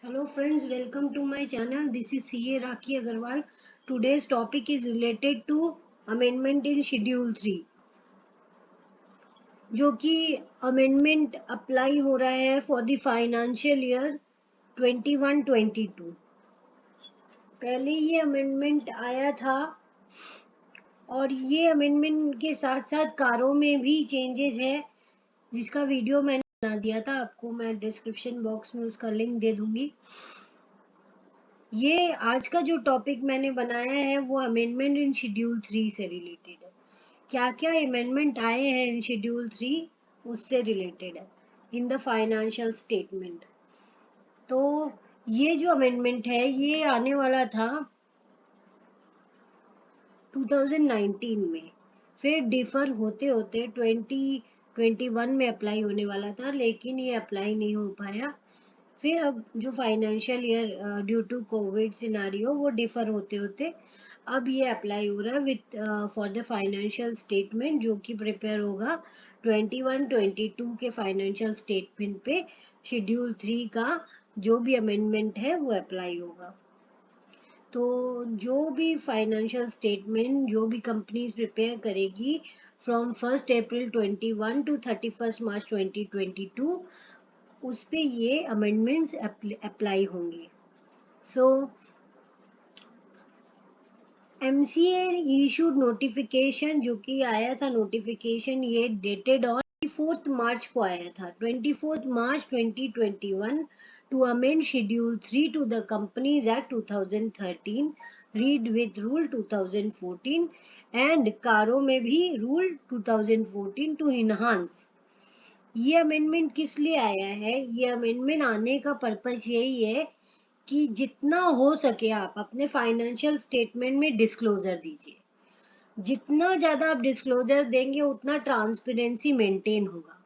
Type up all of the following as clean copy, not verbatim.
Hello friends, welcome to my channel. This is CA Rakhi Agarwal. Today's topic is related to amendment in Schedule 3, जो कि amendment apply हो रहा है for the financial year 21-22. पहले ये amendment आया था और ये amendment के साथ साथ कारों में भी changes है, जिसका वीडियो मैंने बना दिया था, आपको मैं डिस्क्रिप्शन बॉक्स में उसका लिंक दे दूंगी। ये आज का जो टॉपिक मैंने बनाया है वो अमेंडमेंट इन शेड्यूल 3 से रिलेटेड है। क्या क्या अमेंडमेंट आए हैं इन शेड्यूल 3 उससे रिलेटेड है इन द फाइनेंशियल स्टेटमेंट। तो ये जो अमेंडमेंट है ये आने वाला था 2019 में, फिर डिफर होते होते 2021 में अप्लाई होने वाला था, लेकिन ये अप्लाई नहीं हो पाया। फिर अब जो financial year due to COVID scenario वो डिफर होते होते अब ये अप्लाई हो रहा है with for the financial statement, जो कि प्रिपेयर होगा 21-22 के फाइनेंशियल स्टेटमेंट पे। शेड्यूल 3 का जो भी अमेंडमेंट है वो अप्लाई होगा। तो जो भी फाइनेंशियल स्टेटमेंट जो भी कंपनीज प्रिपेयर करेगी फ्रॉम 1 अप्रैल 21 टू 31 मार्च 2022, उस पे ये अमेंडमेंट्स अप्लाई होंगे। सो MCA इशूड नोटिफिकेशन, जो कि आया था नोटिफिकेशन, ये डेटेड ऑन 24 मार्च को आया था, 24 March 2021 to amend schedule 3 to the companies act 2013 read with rule 2014 and कारों में भी रूल 2014 टू इनहांस। ये अमेंडमेंट किस लिए आया है? ये अमेंडमेंट आने का पर्पस यही है कि जितना हो सके आप अपने फाइनेंशियल स्टेटमेंट में डिस्क्लोजर दीजिए। जितना ज़्यादा आप डिस्क्लोजर देंगे उतना ट्रांसपेरेंसी मेंटेन होगा,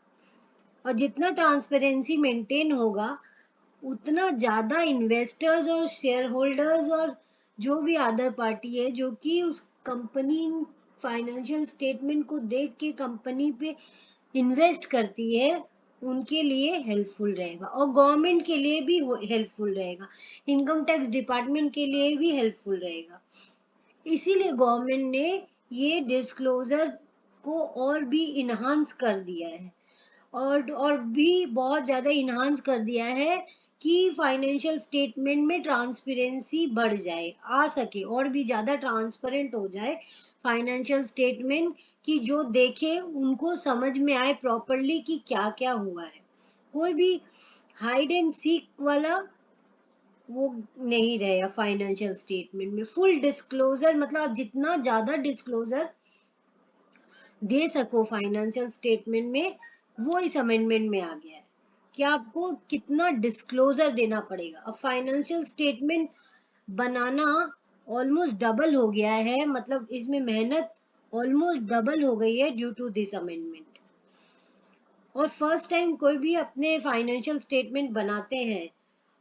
और जितना ट्रांसपेरेंसी मेंटेन होगा उतना ज़्यादा इन्वेस्टर्स और शेयर होल्डर्स और जो भी अदर पार्टी है जो कि उस कंपनी फाइनेंशियल स्टेटमेंट को देख के कंपनी पे इन्वेस्ट करती है, उनके लिए हेल्पफुल रहेगा और गवर्नमेंट के लिए भी हेल्पफुल रहेगा, इनकम टैक्स डिपार्टमेंट के लिए भी हेल्पफुल रहेगा। इसीलिए गवर्नमेंट ने ये डिस्क्लोजर को और भी इन्हांस कर दिया है, और भी बहुत ज़्यादा इन्हांस कर दिया है कि फाइनेंशियल स्टेटमेंट में ट्रांसपेरेंसी बढ़ जाए, आ सके और भी ज़्यादा ट्रांसपेरेंट हो जाए फाइनेंशियल स्टेटमेंट, कि जो देखे उनको समझ में आए प्रॉपरली कि क्या क्या हुआ है। कोई भी हाइड एंड सीक वाला वो नहीं रहेगा फाइनेंशियल स्टेटमेंट में। फुल डिस्क्लोजर, मतलब आप जितना ज़्यादा डिस्क्लोजर दे सको फाइनेंशियल स्टेटमेंट में, वो इस अमेंडमेंट में आ गया है कि आपको कितना डिस्क्लोजर देना पड़ेगा। अब फाइनेंशियल स्टेटमेंट बनाना ऑलमोस्ट डबल हो गया है, मतलब इसमें मेहनत ऑलमोस्ट डबल हो गई है ड्यू टू दिस अमेंडमेंट। और फर्स्ट टाइम कोई भी अपने फाइनेंशियल स्टेटमेंट बनाते हैं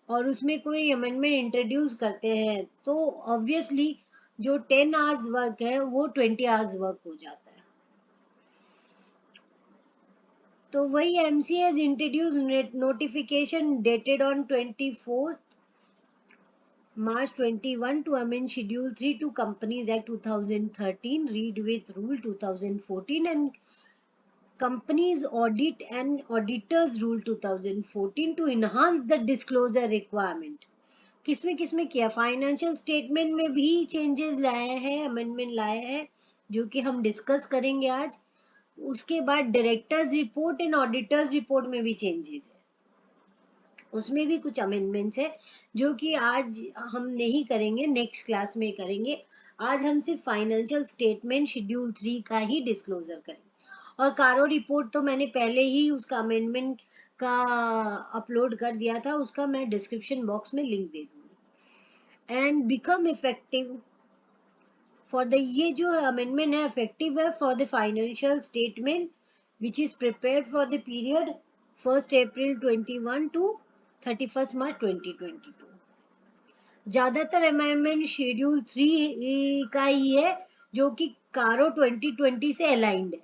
और उसमें कोई अमेंडमेंट इंट्रोड्यूस करते हैं तो ऑब्वियसली जो 10 आवर्स वर्क है वो 20 आवर्स वर्क हो जाता है। तो वही MCA has introduced notification dated on 24 March 21 to amend Schedule 3 to Companies Act 2013 read with Rule 2014 and Companies Audit and Auditors Rule 2014 to enhance the disclosure requirement। किसमें किया? Financial statement में भी changes लाए हैं, अमेंडमेंट लाए हैं, जो कि हम डिस्कस करेंगे आज। उसके बाद directors report and auditors report में भी चेंजेस है, उसमें भी कुछ अमेंडमेंट्स है जो कि आज हम नहीं करेंगे, नेक्स्ट क्लास में करेंगे। आज हम सिर्फ फाइनेंशियल स्टेटमेंट शेड्यूल 3 का ही डिस्क्लोजर करेंगे। और कारो रिपोर्ट तो मैंने पहले ही उसका अमेंडमेंट का अपलोड कर दिया था, उसका मैं डिस्क्रिप्शन बॉक्स में लिंक दे दूंगी। And become effective for the, ये जो अमेंडमेंट है इफेक्टिव है for the financial statement which is prepared for the period 1 April 21 to 31 March 2022। ज्यादातर अमेंडमेंट शेड्यूल 3 का ही है जो कि कारो 2020 से अलाइंड है।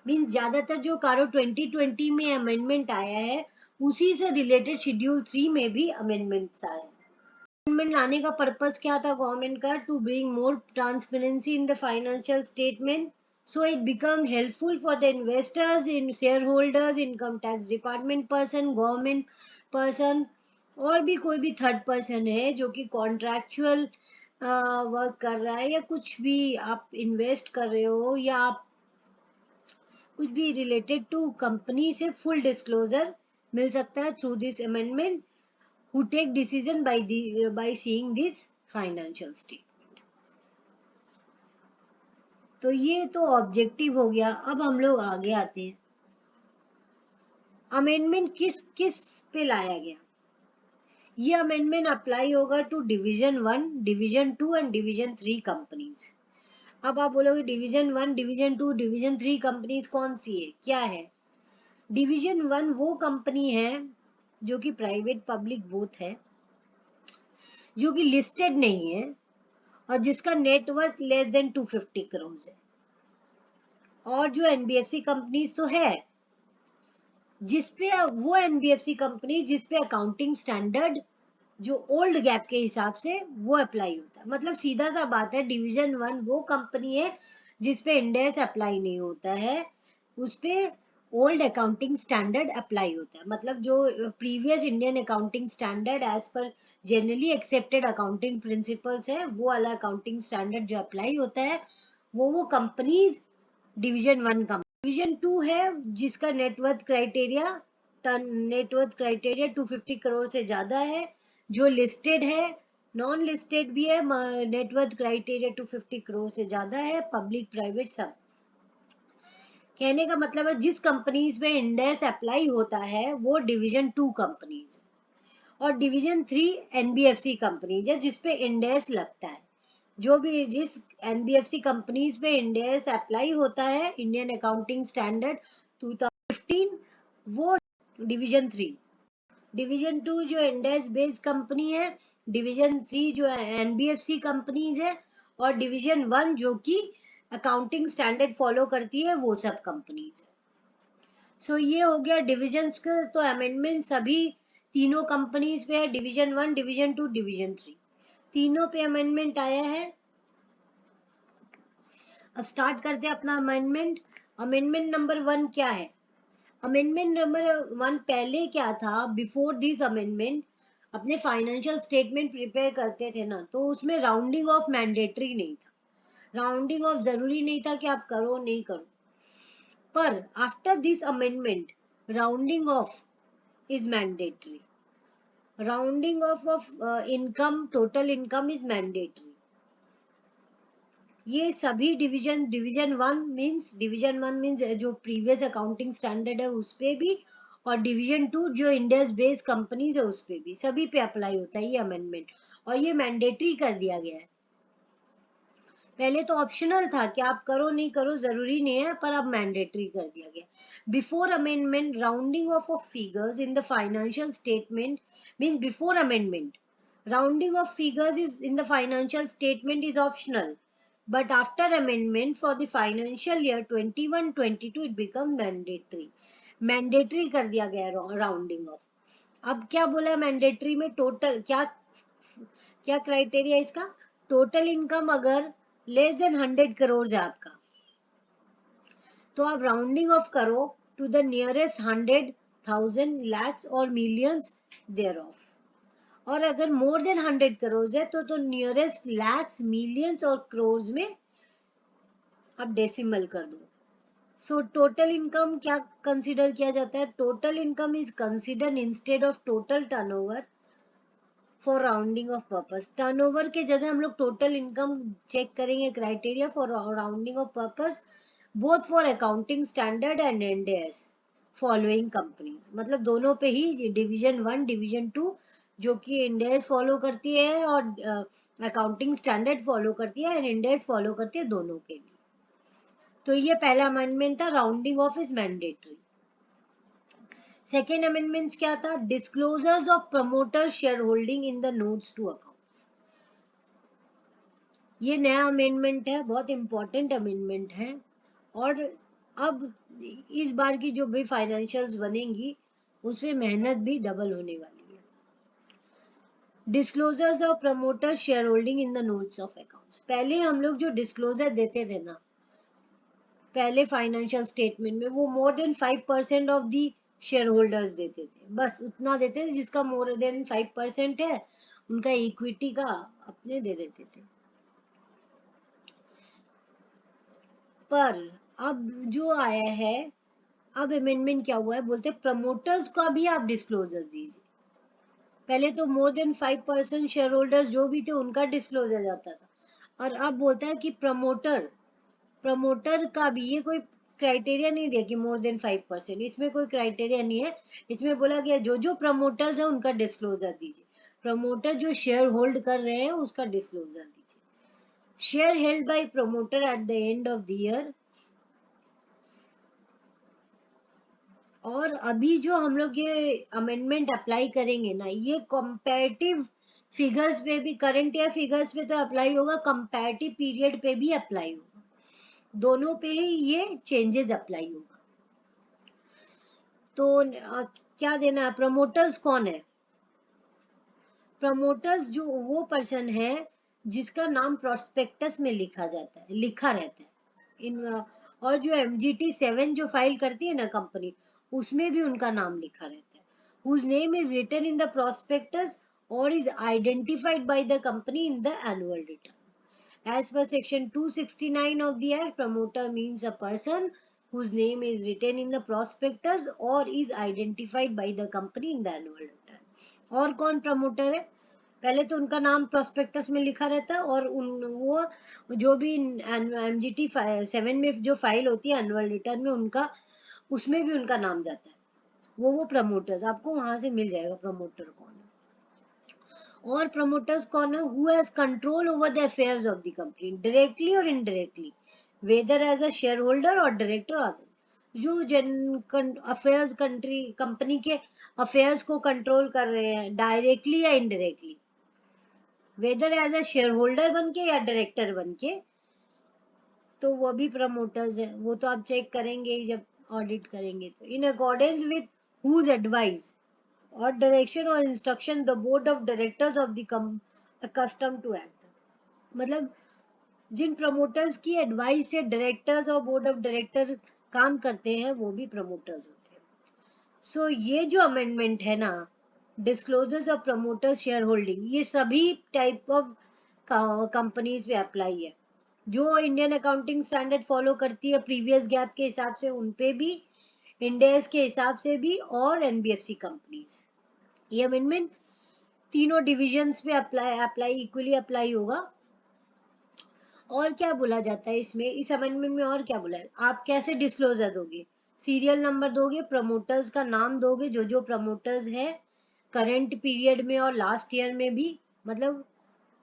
मीन्स ज्यादातर जो कारो 2020 में अमेंडमेंट आया है उसी से रिलेटेड शेड्यूल 3 में भी अमेंडमेंट्स आए। अमेंडमेंट लाने का पर्पस क्या था गवर्नमेंट का? To bring more transparency in the financial statement, so it become helpful for the investors, in shareholders, income tax department person, government person, और भी कोई भी थर्ड पर्सन है जो कि कॉन्ट्रैक्चुअल वर्क कर रहा है, या कुछ भी आप इन्वेस्ट कर रहे हो, या आप कुछ भी रिलेटेड टू कंपनी से फुल डिस्क्लोजर मिल सकता है through this amendment, who take decision by seeing this financial statement। तो ये तो ऑब्जेक्टिव हो गया। अब हम लोग आगे आते हैं, अमेंडमेंट किस किस पे लाया गया। ये अमेंडमेंट अप्लाई होगा to division 1, division 2 and division 3 companies. अब आप बोलोगे डिवीजन 1, डिवीजन 2, डिवीजन 3 कंपनीज कौन सी है, क्या है? डिवीजन 1 वो कंपनी है जो कि प्राइवेट पब्लिक बोथ है, जो कि लिस्टेड नहीं है और जिसका नेटवर्थ लेस देन 250 करोड़ है। और जो एनबीएफसी कंपनीज तो है जिसपे वो एनबीएफसी कंपनी जिसपे अकाउंटिंग स्टैंडर्ड जो ओल्ड गैप के हिसाब से वो अप्लाई होता है। मतलब सीधा सा बात है, डिवीजन 1 वो कंपनी है जिसपे इंड एस अप्लाई नहीं होता है, उसपे ओल्ड अकाउंटिंग स्टैंडर्ड अप्लाई होता है। मतलब जो previous Indian accounting standard as per generally accepted accounting principles है, वो वाला अकाउंटिंग स्टैंडर्ड जो अप्लाई होता है, वो कंपनीज डिवीजन 1 कंपनी। डिवीजन 2 है जिसका नेटवर्थ क्राइटेरिया 250 करोड़ से ज्यादा है, जो लिस्टेड है, नॉन लिस्टेड भी है, नेटवर्थ क्राइटेरिया 250 करोड़ से ज्यादा है, पब्लिक प्राइवेट सब। कहने का मतलब है जिस कंपनीज में इंड एस अप्लाई होता है वो डिवीजन 2 कंपनीज, और डिवीजन 3 एनबीएफसी कंपनीज है जिसपे इंड एस लगता है। जो भी जिस एनबीएफसी कंपनीज पे इंड एस अप्लाई होता है, इंडियन अकाउंटिंग स्टैंडर्ड 2015, वो डिवीजन 3। डिवीजन 2 जो इंड एस बेस्ड कंपनी है, डिवीजन 3 जो एनबीएफसी कंपनीज है, और डिवीजन 1 जो कि अकाउंटिंग स्टैंडर्ड फॉलो करती है, वो सब कंपनीज है। सो ये हो गया डिविजन्स का। तो अमेंडमेंट सभी तीनों कंपनीज पे है, डिवीजन 1, डिवीजन 2, डिवीजन 3, तीनों पे अमेंडमेंट आया है। अब स्टार्ट करते हैं अपना अमेंडमेंट। अमेंडमेंट नंबर 1 क्या है? अमेंडमेंट नंबर 1 पहले क्या था, बिफोर दिस अमेंडमेंट अपने फाइनेंशियल स्टेटमेंट प्रिपेयर करते थे ना, तो उसमें राउंडिंग ऑफ मैंडेटरी नहीं था। राउंडिंग ऑफ जरूरी नहीं था कि आप करो नहीं करो, पर after this amendment rounding off is mandatory. Rounding off income, total income is mandatory. ये सभी डिवीजन 1 मीन्स जो प्रीवियस अकाउंटिंग स्टैंडर्ड है उस पे भी, और डिवीजन 2 जो इंडेक्स बेस्ड कंपनीज है उस पे भी, सभी पे अप्लाई होता है ये अमेंडमेंट, और ये मैंडेटरी कर दिया गया है। पहले तो ऑप्शनल था कि आप करो नहीं करो जरूरी नहीं है, पर अब मैंडेटरी कर दिया गया। Before amendment rounding off figures in the financial statement means before amendment rounding of figures is in the financial statement is optional, but after amendment for the financial year 21-22 it becomes mandatory। Mandatory कर दिया गया rounding off. अब क्या बोला mandatory में? Total क्या क्या criteria इसका? टोटल इनकम अगर लेस देन 100 करोड़ है आपका, तो आप राउंडिंग ऑफ करो टू द नियरेस्ट 100,000 lakhs और मिलियंस देयर ऑफ। और अगर मोर देन 100 करोड़ है तो नियरेस्ट लैक्स, मिलियंस और करोड़ में आप डेसिमल कर दो। सो टोटल इनकम क्या कंसीडर किया जाता है? Total income is considered instead of total turnover for rounding off purpose. Turnover के जगह हम लोग टोटल इनकम चेक करेंगे, criteria for rounding off purpose both for accounting standard and end S following companies. मतलब दोनों पे ही, डिवीजन 1, डिवीजन 2 जो कि इंड एस फॉलो करती है और अकाउंटिंग स्टैंडर्ड फॉलो करती है, एंड इंड एस फॉलो करती है, दोनों के लिए। तो ये पहला अमेंडमेंट था, rounding off is mandatory. Second amendment क्या था? Disclosures of promoter share holding in the notes to accounts. ये नया अमेंडमेंट है, बहुत इंपॉर्टेंट अमेंडमेंट है। और अब इस बार की जो भी फाइनेंशियल्स बनेंगी उसमें मेहनत भी डबल होने वाली है। Disclosures of promoter share holding in the notes of accounts. पहले हम लोग जो डिस्क्लोजर देते थे ना, पहले फाइनेंशियल स्टेटमेंट में, वो more than 5% of the share holders देते थे, बस उतना देते थे जिसका मोर देन 5% है, उनका इक्विटी का अपने दे देते थे। पर अब जो आया है, अब अमेंडमेंट क्या हुआ है, बोलते प्रमोटर्स का भी आप डिस्क्लोजर दीजिए। पहले तो मोर देन 5% शेयर होल्डर्स जो भी थे उनका डिस्क्लोजर जाता था, और अब बोलता है कि प्रमोटर का भी, ये कोई क्राइटेरिया नहीं दिया कि मोर देन 5%, इसमें कोई क्राइटेरिया नहीं है। इसमें बोला गया जो जो प्रमोटर्स है उनका डिस्क्लोजर दीजिए, प्रमोटर जो शेयर होल्ड कर रहे हैं उसका डिस्क्लोजर दीजिए। Share held by promoter eight the end of the year. और अभी जो हम लोग ये अमेंडमेंट अप्लाई करेंगे ना, ये कंपैरेटिव फिगर्स पे भी, करंट ईयर फिगर्स पे तो अप्लाई होगा, कंपैरेटिव पीरियड पे भी अप्लाई होगा, दोनों पे ही ये चेंजेस अप्लाई होगा। तो क्या देना है, प्रमोटर्स कौन है? प्रमोटर्स जो वो पर्सन है जिसका नाम प्रोस्पेक्टस में लिखा रहता है इन, और जो MGT 7 जो फाइल करती है ना कंपनी, उसमें भी उनका नाम लिखा रहता है, whose name is written in the prospectus or is identified by the company in the annual return. As per section 269 of the act, promoter means a person whose name is written in the prospectus or is identified by the company in the annual return. और कौन promoter है? पहले तो उनका नाम prospectus में लिखा रहता है, और वो जो भी MGT 7 में जो फाइल होती है एनुअल रिटर्न में, उनका उसमें भी उनका नाम जाता है, वो प्रमोटर्स, आपको वहां से मिल जाएगा प्रमोटर कौन है। और प्रमोटर्स कौन है? Who has control over the affairs of the company directly और indirectly, whether as a share holder और डायरेक्टर अदर। जो अफेयर्स कंपनी के अफेयर्स को कंट्रोल कर रहे हैं डायरेक्टली या indirectly, whether as a share holder बन के या डायरेक्टर बन के, तो वो भी प्रमोटर्स है। वो तो आप चेक करेंगे ही जब ऑडिट करेंगे। तो in accordance with whose advice or direction or instruction the board of directors of the accustomed to act, मतलब जिन प्रमोटर्स की एडवाइस से डायरेक्टर्स और बोर्ड ऑफ डायरेक्टर काम करते हैं वो भी प्रमोटर्स होते हैं। सो ये जो अमेंडमेंट है ना, disclosures of promoter share holding, ये सभी टाइप ऑफ कंपनीज पे अप्लाई है। जो इंडियन अकाउंटिंग स्टैंडर्ड फॉलो करती है प्रीवियस गैप के हिसाब से उन पे भी, इंडेस के हिसाब से भी, और NBFC कंपनीज, ये अमेंडमेंट तीनों डिविजन्स पे अप्लाई इक्वली अप्लाई होगा। और क्या बोला जाता है इसमें, इस अमेंडमेंट में और क्या बोला है, आप कैसे डिस्क्लोजर दोगे, सीरियल नंबर दोगे, प्रमोटर्स का नाम दोगे, जो जो प्रमोटर्स है करंट पीरियड में और लास्ट ईयर में भी, मतलब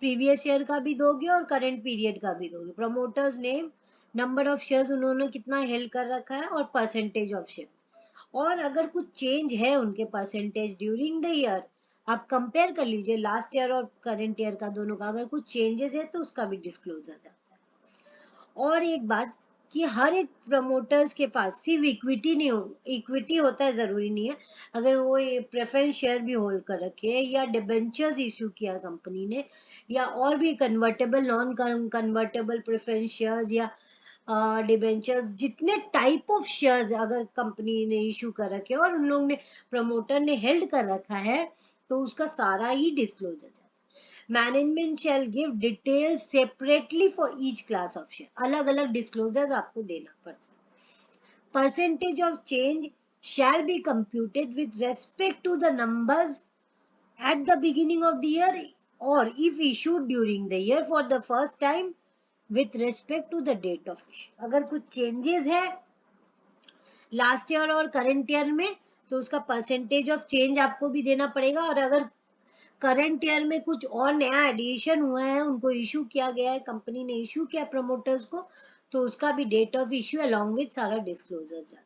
प्रीवियस ईयर का भी दोगे और करंट पीरियड का भी दोगे, promoters name, number of shares उन्होंने कितना हेल्ड कर रखा है, और परसेंटेज ऑफ शेयर्स। और अगर कुछ चेंज है उनके परसेंटेज ड्यूरिंग द ईयर, आप कंपेयर कर लीजिए लास्ट ईयर और करंट ईयर का, दोनों का अगर कुछ चेंजेस है तो उसका भी डिस्क्लोजर है। और एक बात कि हर एक प्रमोटर्स के पास सिर्फ इक्विटी नहीं हो, इक्विटी होता है जरूरी नहीं है, अगर वो प्रेफरेंस शेयर भी होल्ड कर रखे या डिबेंचर्स इशू किया कंपनी ने, या और भी convertible non convertible preference shares या डिबेंचर्स, जितने टाइप ऑफ शेयर्स अगर कंपनी ने इशू कर रखे और उन लोग ने, प्रमोटर ने हेल्ड कर रखा है, तो उसका सारा ही डिस्क्लोजर है। Management shall give details separately for each class of share, अलग अलग डिस्क्लोजर्स आपको देना पड़ता है। Percentage of change shall be computed with respect to the numbers at the beginning of the year or if issued during the year for the first time with respect to the date of issue। अगर कुछ changes है last year और current year में तो उसका percentage of change आपको भी देना पड़ेगा, और अगर करंट ईयर में कुछ और नया एडिशन हुआ है, उनको इशू किया गया है, कंपनी ने इशू किया प्रमोटर्स को, तो उसका भी date of issue along with सारा डिस्क्लोजर जाता है।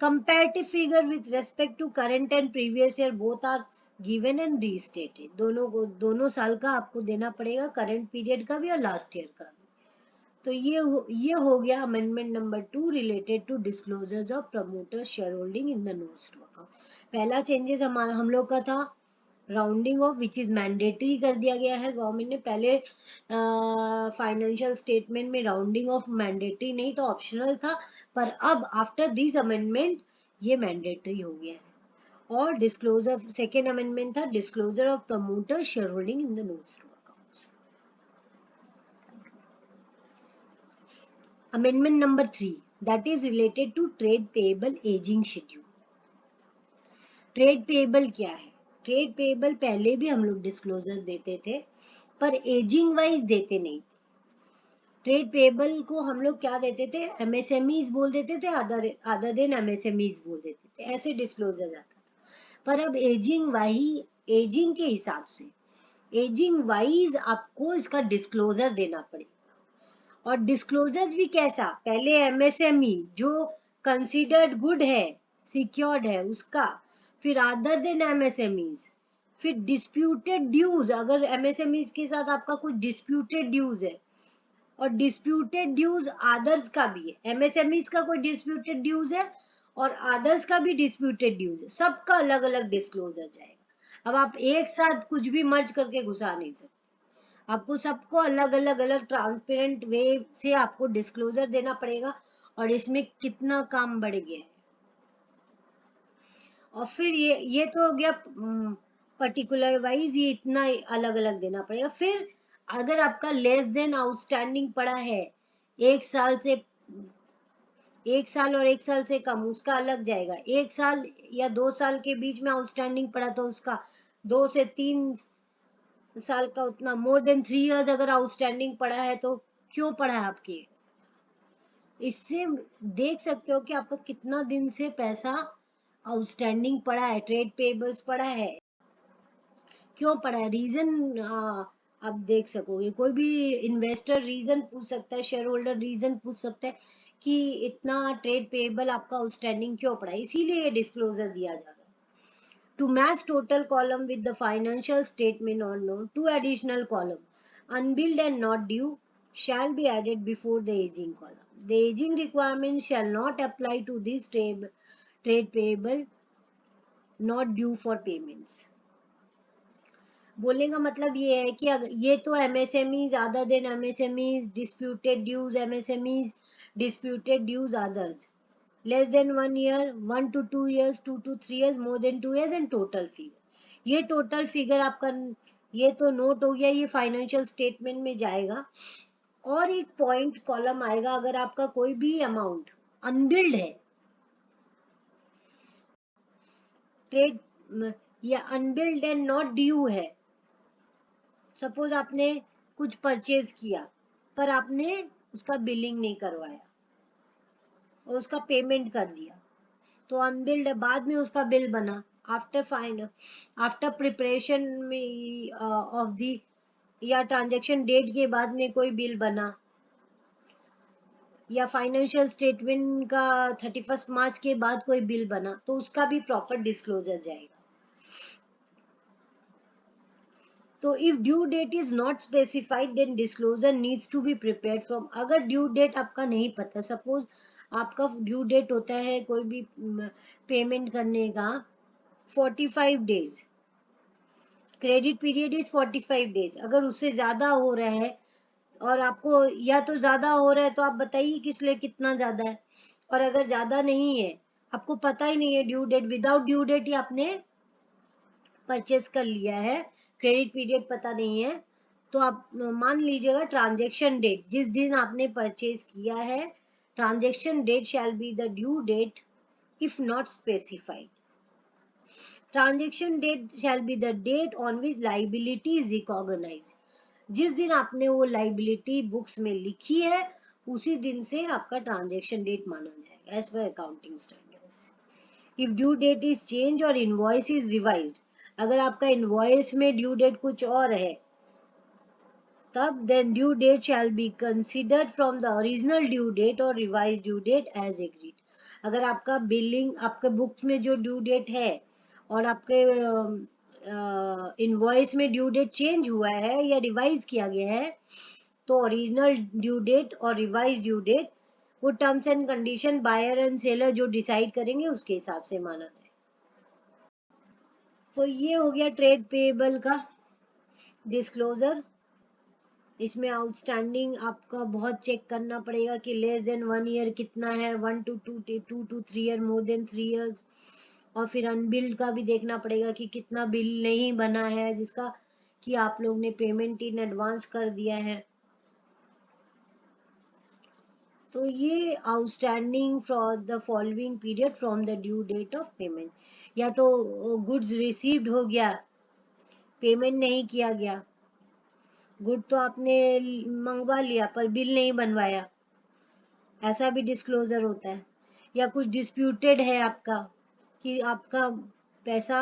Comparative figure with respect to current and previous year both are given and restated, दोनों साल का आपको देना पड़ेगा, करंट पीरियड का भी और लास्ट ईयर का भी। तो ये हो गया amendment number 2 related to disclosures of promoter share holding in the notes to account. पहला चेंजेस हमारा हम लोग का था rounding off which is mandatory कर दिया गया है गवर्नमेंट ने. पहले फाइनेंशियल स्टेटमेंट में राउंडिंग ऑफ मैंडेटरी नहीं तो ऑप्शनल था, पर अब आफ्टर दिस अमेंडमेंट ये मैंडेटरी हो गया है. और डिस्क्लोजर सेकेंड अमेंडमेंट था disclosure of promoter share holding in the notes to accounts. Amendment number 3, that is related to trade payable aging schedule. Trade payable क्या है? ट्रेड पेएबल पहले भी हम लोग डिस्क्लोजर देते थे, पर एजिंग वाइज देते नहीं थे. ट्रेड पेएबल को हम लोग क्या देते थे? एमएसएमईज बोल देते थे, अदर देन एमएसएमईज बोल देते थे, ऐसे डिस्क्लोजर जाता था. पर अब एजिंग के हिसाब से एजिंग वाइज आपको इसका डिस्क्लोजर देना पड़ेगा. और डिस्क्लोजर भी कैसा? पहले एमएसएमई जो कंसीडर्ड गुड है, सिक्योर्ड है उसका, फिर अदर देन एमएसएमईज, फिर डिस्प्यूटेड ड्यूज. अगर एमएसएमईज के साथ आपका कुछ डिस्प्यूटेड ड्यूज है, और डिस्प्यूटेड ड्यूज अदर्स का भी है, एमएसएमईज का कोई डिस्प्यूटेड ड्यूज है और अदर्स का भी डिस्प्यूटेड ड्यूज है, सबका अलग अलग डिस्क्लोजर जाएगा. अब आप एक साथ कुछ भी मर्ज करके घुसा नहीं सकते, आपको सबको अलग अलग ट्रांसपेरेंट वे से आपको डिस्क्लोजर देना पड़ेगा. और इसमें कितना काम बढ़ गया है. और फिर ये तो हो गया पर्टिकुलर वाइज, ये इतना अलग अलग देना पड़ेगा. फिर अगर आपका लेस देन आउटस्टैंडिंग पड़ा है एक साल और एक साल से कम, उसका अलग जाएगा. एक साल या 2 साल के बीच में आउटस्टैंडिंग पड़ा तो उसका 2 से 3 साल का उतना, मोर देन 3 इयर्स अगर आउटस्टैंडिंग पड़ा है तो क्यों पड़ा है आपके. इससे देख सकते हो कि आपका कितना दिन से पैसा आउटस्टैंडिंग पड़ा है, ट्रेड पेबल्स पड़ा है, क्यों पड़ा है, रीजन आप देख सकोगे. कोई भी इन्वेस्टर रीजन पूछ सकता है, शेयर होल्डर रीजन पूछ सकता है कि इतना ट्रेड पेबल आपका आउटस्टैंडिंग क्यों पड़ा है. इसीलिए ये डिस्क्लोजर दिया जा रहा है. To match total column with the financial statement or note, 2 additional column, unbilled and not due, shall be added before the aging column. The aging requirement shall not apply to this trade payable not due for payments. बोलने का मतलब ये है कि ये तो MSMEs, other than MSMEs, disputed dues MSMEs, disputed dues others, less than 1 year, 1 to 2 years, 2 to 3 years, more than 2 years and total figure. ये total figure आपका, ये तो नोट हो गया, ये फाइनेंशियल स्टेटमेंट में जाएगा. और एक पॉइंट कॉलम आएगा अगर आपका कोई भी अमाउंट अनबिल्ड है, ट्रेड या अनबिल्ड एंड नॉट ड्यू है. सपोज आपने कुछ परचेज किया पर आपने उसका बिलिंग नहीं करवाया और उसका पेमेंट कर दिया, तो अनबिल्ड है, बाद में उसका बिल बना, आफ्टर प्रिपरेशन में ऑफ दी, या ट्रांजैक्शन डेट के बाद में कोई बिल बना, या फाइनेंशियल स्टेटमेंट का 31 मार्च के बाद कोई बिल बना, तो उसका भी प्रॉपर डिस्क्लोजर जाएगा. तो if due date is not specified then disclosure needs to be prepared from. अगर ड्यू डेट आपका नहीं पता, सपोज आपका ड्यू डेट होता है कोई भी पेमेंट करने का 45 days, credit period is 45 days. अगर उससे ज्यादा हो रहा है और आपको, या तो ज्यादा हो रहा है तो आप बताइए किस लिए कितना ज्यादा है, और अगर ज्यादा नहीं है, आपको पता ही नहीं है due date, without due date ही आपने परचेस कर लिया है, क्रेडिट पीरियड पता नहीं है, तो आप मान लीजिएगा ट्रांजैक्शन डेट जिस दिन आपने परचेज किया है, transaction date shall be the due date if not specified. Transaction date shall be the date on which liability is recognized. जिस दिन आपने वो liability books में लिखी है उसी दिन से आपका transaction date माना जाएगा as per accounting standards. If due date is changed or invoice is revised, अगर आपका invoice में due date कुछ और है तब then due date shall be considered from the original due date or revised due date as agreed. अगर आपका billing, आपके बुक्स में जो ड्यू डेट है और आपके इनवॉइस में ड्यू डेट चेंज हुआ है या रिवाइज किया गया है, तो ओरिजिनल ड्यू डेट और रिवाइज ड्यू डेट वो terms and condition buyer and seller जो डिसाइड करेंगे उसके हिसाब से माना जाए। तो ये हो गया ट्रेड पेएबल का डिस्क्लोजर। इसमें आउटस्टैंडिंग आपका बहुत चेक करना पड़ेगा कि लेस देन 1 ईयर कितना है, 1 to 2 to 3 year, more than 3 years. और फिर अनबिल्ड का भी देखना पड़ेगा कि कितना बिल नहीं बना है जिसका कि आप लोग ने पेमेंट इन एडवांस कर दिया है। तो ये outstanding for the following period from the due date of payment, या तो गुड्स रिसीव्ड हो गया, पेमेंट नहीं किया गया, गुड तो आपने मंगवा लिया पर बिल नहीं बनवाया, ऐसा भी डिस्क्लोजर होता है। या कुछ डिस्प्यूटेड है आपका कि आपका पैसा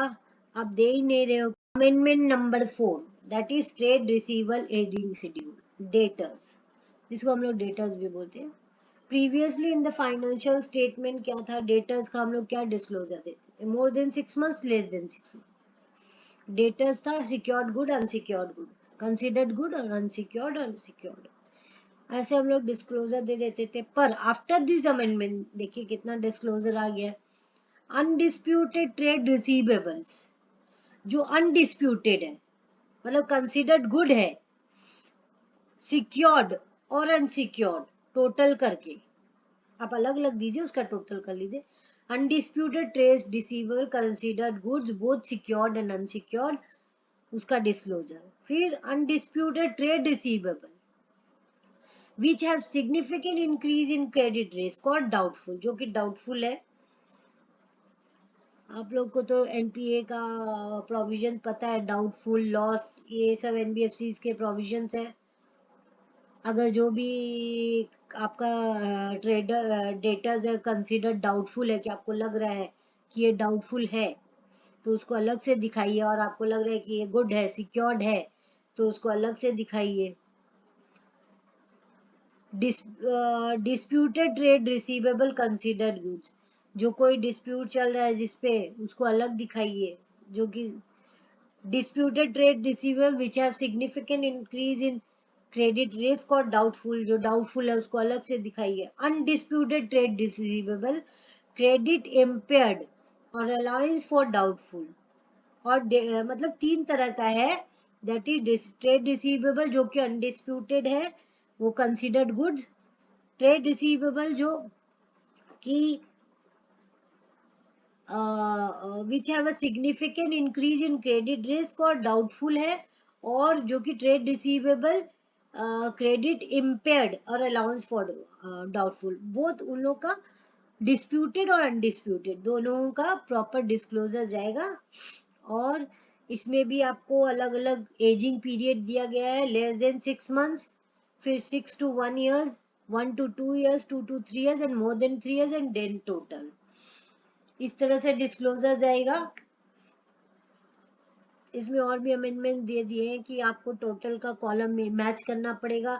आप दे ही नहीं रहे हो। Amendment number 4 that is trade रिसीवल ageing schedule, debtors, जिसको हम लोग डेटर्स भी बोलते हैं। Previously in the financial statement क्या था, डेटर्स का हम लोग क्या डिस्क्लोजर देते थे, more than 6 months, less than 6 months. Debtors था secured good, unsecured good, considered good और अनसिक्योर्ड और सिक्योर्ड, ऐसे हम लोग डिस्क्लोजर दे देते थे। पर आफ्टर दिस अमेंडमेंट देखिए कितना डिस्क्लोजर आ गया। अनडिस्प्यूटेड ट्रेड रिसीवेबल्स, जो अनडिस्प्यूटेड है मतलब कंसिडर्ड गुड है, सिक्योर्ड और अनसिक्योर्ड टोटल करके आप अलग अलग दीजिए, उसका टोटल कर लीजिए। Undisputed trade receivable considered goods both secured and unsecured, उसका डिस्क्लोजर। फिर undisputed trade receivable which have significant increase in credit risk or doubtful, जो कि doubtful है। आप लोग को तो एनपीए का प्रोविजन पता है, डाउटफुल लॉस, ये सब एनबीएफसीज के प्रोविजंस है। अगर जो भी आपका ट्रेडर डेटर्स है कंसीडर डाउटफुल है कि आपको लग रहा है कि ये डाउटफुल है तो उसको अलग से दिखाइए, और आपको लग रहा है कि ये गुड है, सिक्योर्ड है, तो उसको अलग से दिखाइए। Disputed trade receivable considered goods, जो कोई डिस्प्यूट चल रहा है जिसपे, उसको अलग दिखाइए। जो कि disputed trade receivable which have significant increase in credit risk और डाउटफुल, जो डाउटफुल है उसको अलग से दिखाइए। Undisputed trade receivable credit impaired और अलाउंस फॉर डाउटफुल, और मतलब 3 तरह का है। दैट इज ट्रेड रिसीवेबल जो कि अनडिस्प्यूटेड है, वो कंसीडर्ड गुड्स। ट्रेड रिसीवेबल जो कि which have a significant increase in credit risk और डाउटफुल है, और जो कि ट्रेड रिसीवेबल क्रेडिट इम्पेयर्ड और अलाउंस फॉर डाउटफुल, बोथ उन लोग का डिस्प्यूटेड और अनडिस्प्यूटेड दोनों का प्रॉपर डिस्क्लोजर जाएगा। और इसमें भी आपको अलग अलग एजिंग पीरियड दिया गया है, लेस देन 6 मंथ्स, फिर 6 to 1 years, 1 to 2 years, 2 to 3 years and more than 3 years and then total, इस तरह से डिस्क्लोजर जाएगा। इसमें और भी अमेंडमेंट दे दिए हैं कि आपको टोटल का कॉलम में मैच करना पड़ेगा।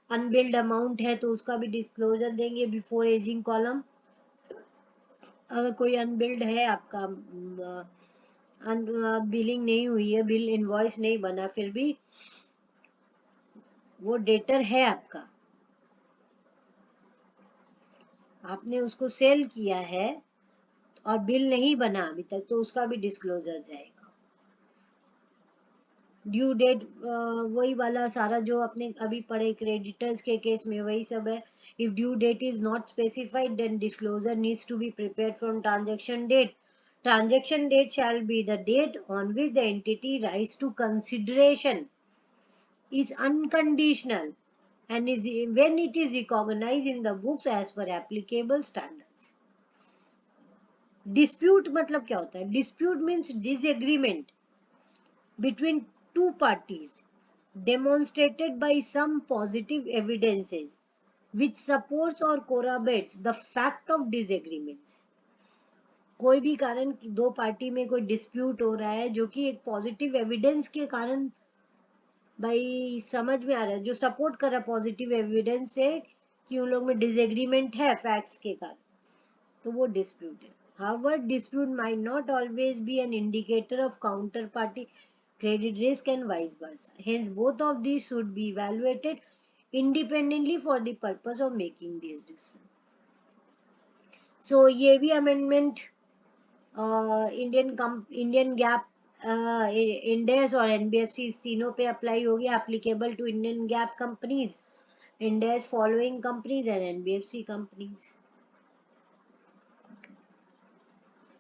अनबिल्ड अमाउंट है तो उसका भी डिस्क्लोजर देंगे बिफोर एजिंग कॉलम। अगर कोई अनबिल्ड है आपका, बिलिंग नहीं हुई है, बिल इनवॉइस नहीं बना, फिर भी वो डेटर है आपका, आपने उसको सेल किया है और बिल नहीं बना अभी तक, तो उसका भी डिस्क्लोजर जाएगा। ड्यू डेट वही वाला सारा जो आपने अभी पढ़े क्रेडिटर्स के केस में वही सब है। If due date is not specified then disclosure needs to be prepared from transaction date. Transaction date shall be the date on which the entity rise to consideration is unconditional and is when it is recognized in the books as per applicable standards. Dispute मतलब क्या होता है? Dispute means disagreement between two parties demonstrated by some positive evidences which supports or corroborates the fact of disagreements. कोई भी कारण दो party में कोई डिस्प्यूट हो रहा है जो कि एक पॉजिटिव एविडेंस के कारण भाई समझ में आ रहा है, जो सपोर्ट कर रहा है पॉजिटिव एविडेंस से कि उन लोग में डिसएग्रीमेंट है फैक्ट्स के कारण, तो वो डिस्प्यूट है। However, dispute might not always be an indicator of counterparty credit risk and vice versa. Hence, both of these should be evaluated independently for the purpose of making these decisions. So ये भी amendment Indian GAAP इंडेस और NBFC तीनों पे apply होगी, applicable to Indian GAAP companies, Ind AS following companies and NBFC companies.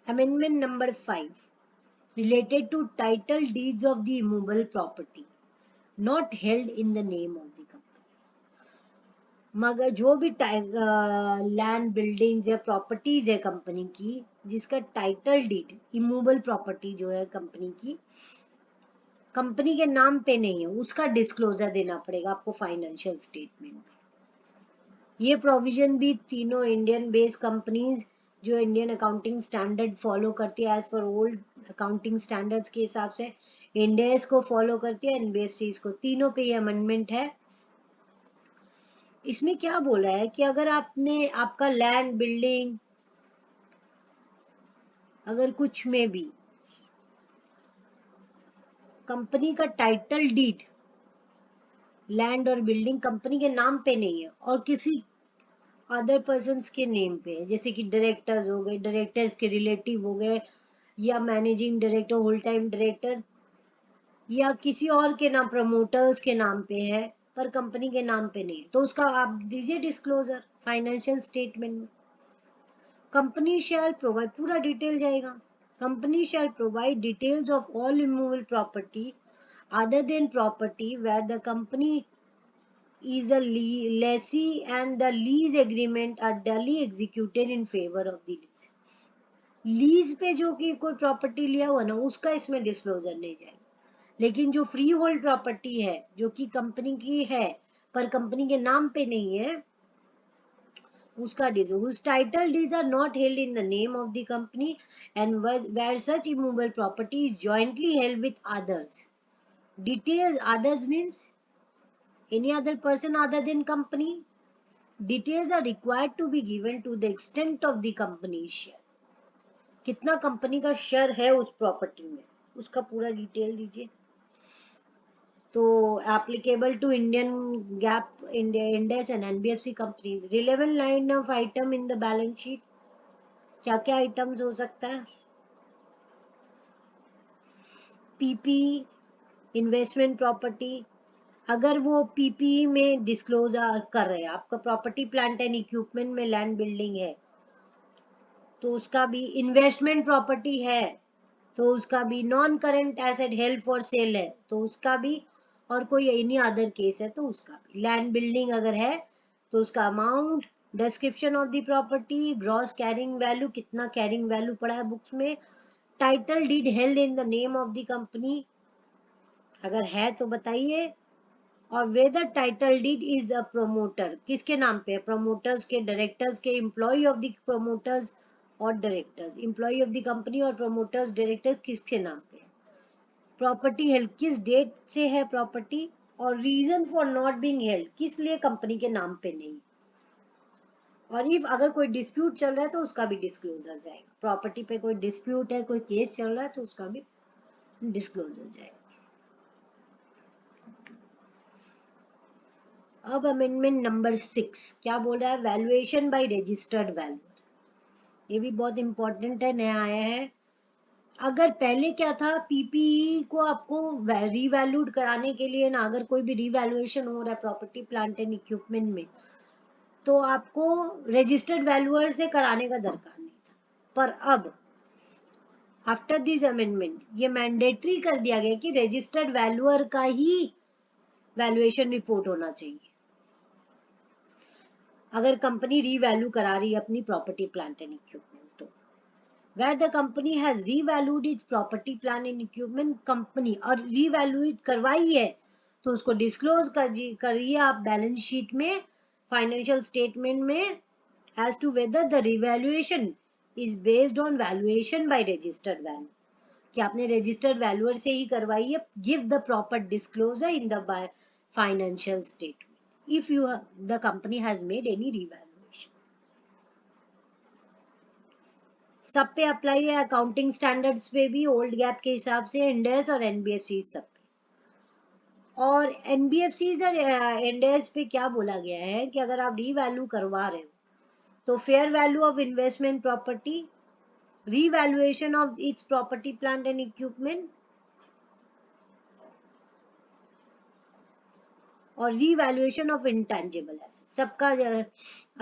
Amendment number 5 related to title deeds of the immovable property not held in the name of the company. मगर जो भी land buildings या properties है company की जिसका title deed immovable property जो है company की कंपनी के नाम पे नहीं है, उसका डिस्क्लोजर देना पड़ेगा आपको फाइनेंशियल स्टेटमेंट में. ये प्रोविजन भी तीनों इंडियन बेस्ड कंपनीज जो इंडियन अकाउंटिंग स्टैंडर्ड फॉलो करती है as per old accounting standards के हिसाब से इंडेस को फॉलो करती है, एनबीएफसी को, तीनों पे ये अमेंडमेंट है. इसमें क्या बोला है कि अगर आपने आपका लैंड बिल्डिंग अगर कुछ में भी कंपनी का टाइटल डीड लैंड और बिल्डिंग कंपनी के नाम पे नहीं है और किसी अदर पर्सन्स के नेम पे है, जैसे कि डायरेक्टर्स हो गए, डायरेक्टर्स के रिलेटिव हो गए, या managing director, whole time director, या किसी और के नाम, प्रमोटर्स के नाम पे है पर कंपनी के नाम पे नहीं, तो उसका आप दीजिए डिस्क्लोजर फाइनेंशियल स्टेटमेंट में. कंपनी शैल प्रोवाइड, पूरा डिटेल जाएगा, company shall provide details of all immovable property other than property where the company is a lessee and the lease agreement are duly executed in favor of the lease. Lease पे जो कि कोई property लिया हुआ ना उसका इसमें disclosure नहीं जाएगा, लेकिन जो फ्री होल्ड प्रॉपर्टी है जो कि कंपनी की है पर कंपनी के नाम पे नहीं है उसका whose title deeds are not held in the name of the company and where such immovable property is jointly held with others. Details others means any other person other than company. Details are required to be given to the extent of the company's share. कितना company का share है उस property में उसका पूरा detail दीजिए. तो applicable to Indian GAAP Ind AS and NBFC companies. Relevant line of item in the balance sheet, क्या क्या आइटम्स हो सकता है? पीपी, इन्वेस्टमेंट प्रॉपर्टी, अगर वो पीपी में डिस्क्लोज कर रहे हैं, आपका प्रॉपर्टी प्लांट एंड इक्विपमेंट में लैंड बिल्डिंग है तो उसका भी, इन्वेस्टमेंट प्रॉपर्टी है तो उसका भी, non current asset held for sale है तो उसका भी, और कोई एनी अदर केस है तो उसका भी. लैंड बिल्डिंग अगर है तो उसका amount, description of the property, gross carrying value, कितना कैरिंग वैल्यू पड़ा है बुक्स में, title deed held in the name of the company अगर है तो बताइए, और whether title deed is the promoter, किसके नाम पे है, प्रोमोटर्स के, डायरेक्टर्स के, employee of the promoters or directors, employee of the company or promoters directors किसके नाम पे है, प्रॉपर्टी हेल्ड किस डेट से है प्रॉपर्टी, और reason for not being held किस लिए कंपनी के नाम पे नहीं, और इफ अगर कोई डिस्प्यूट चल रहा है तो उसका भी डिस्क्लोजर जाएगा, प्रॉपर्टी पे कोई डिस्प्यूट है, कोई केस चल रहा है तो उसका भी डिस्क्लोजर जाएगा. अब अमेंडमेंट नंबर 6 क्या बोल रहा है, वैल्यूएशन बाय रजिस्टर्ड वैल्यू. ये भी बहुत इंपॉर्टेंट है, नया आया है. अगर पहले क्या था, पीपीई को आपको रीवैल्यूड कराने के लिए ना, अगर कोई भी रीवैल्यूएशन हो रहा है प्रॉपर्टी प्लांट एंड इक्विपमेंट में तो आपको रजिस्टर्ड वैल्यूअर से कराने का दरकार नहीं था, पर अब आफ्टर दिस अमेंडमेंट ये मैंडेटरी कर दिया गया कि रजिस्टर्ड वैल्यूअर का ही वैल्यूएशन रिपोर्ट होना चाहिए अगर कंपनी रीवैल्यू करा रही है अपनी प्रॉपर्टी प्लांट एंड इक्विपमेंट. तो where the company has revalued its property plant and equipment, company और रीवैल्यूएट करवाई है तो उसको डिस्क्लोज करिए आप बैलेंस शीट में, फाइनेंशियल स्टेटमेंट में, as to whether the revaluation is based on valuation by registered value, कि आपने रजिस्टर्ड वैल्यूअर से ही करवाई है. Give the proper disclosure in the financial statement if you the company has made any revaluation. सब पे apply है, accounting standards पे भी, ओल्ड गैप के हिसाब से, इंडेस और एनबीएफसी सब पे. और एनबीएफसीज और एनडीएस पे क्या बोला गया है कि अगर आप रीवैल्यू करवा रहे हो तो fair value of investment property, revaluation of its property plant and equipment और रीवैल्यूएशन ऑफ इंटेंजिबल एसेट। सबका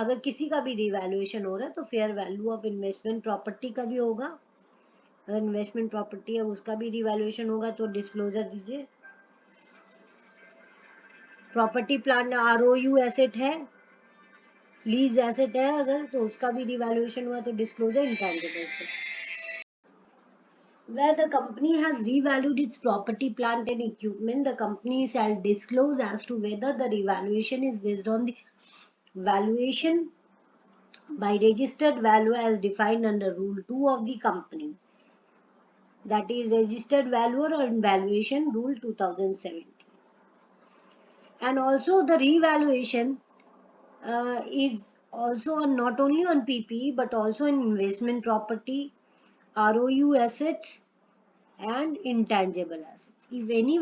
अगर किसी का भी रीवैल्यूएशन हो रहा है तो fair value of investment property का भी होगा, अगर इन्वेस्टमेंट प्रॉपर्टी है उसका भी रीवैल्यूएशन होगा तो डिस्क्लोजर दीजिए। प्रॉपर्टी प्लांट आरओयू एसेट है, लीज एसेट है अगर, तो उसका भी रिवैल्यूएशन हुआ तो डिस्क्लोजर इंटेंजिबल से। Where the company has revalued its property, plant and equipment, the company shall disclose as to whether the revaluation is based on the valuation by registered value as defined under Rule 2 of the company, that is registered value or valuation rule 2017. And also the revaluation is also on, not only on PPE but also in investment property, ROU assets and intangible assets. If any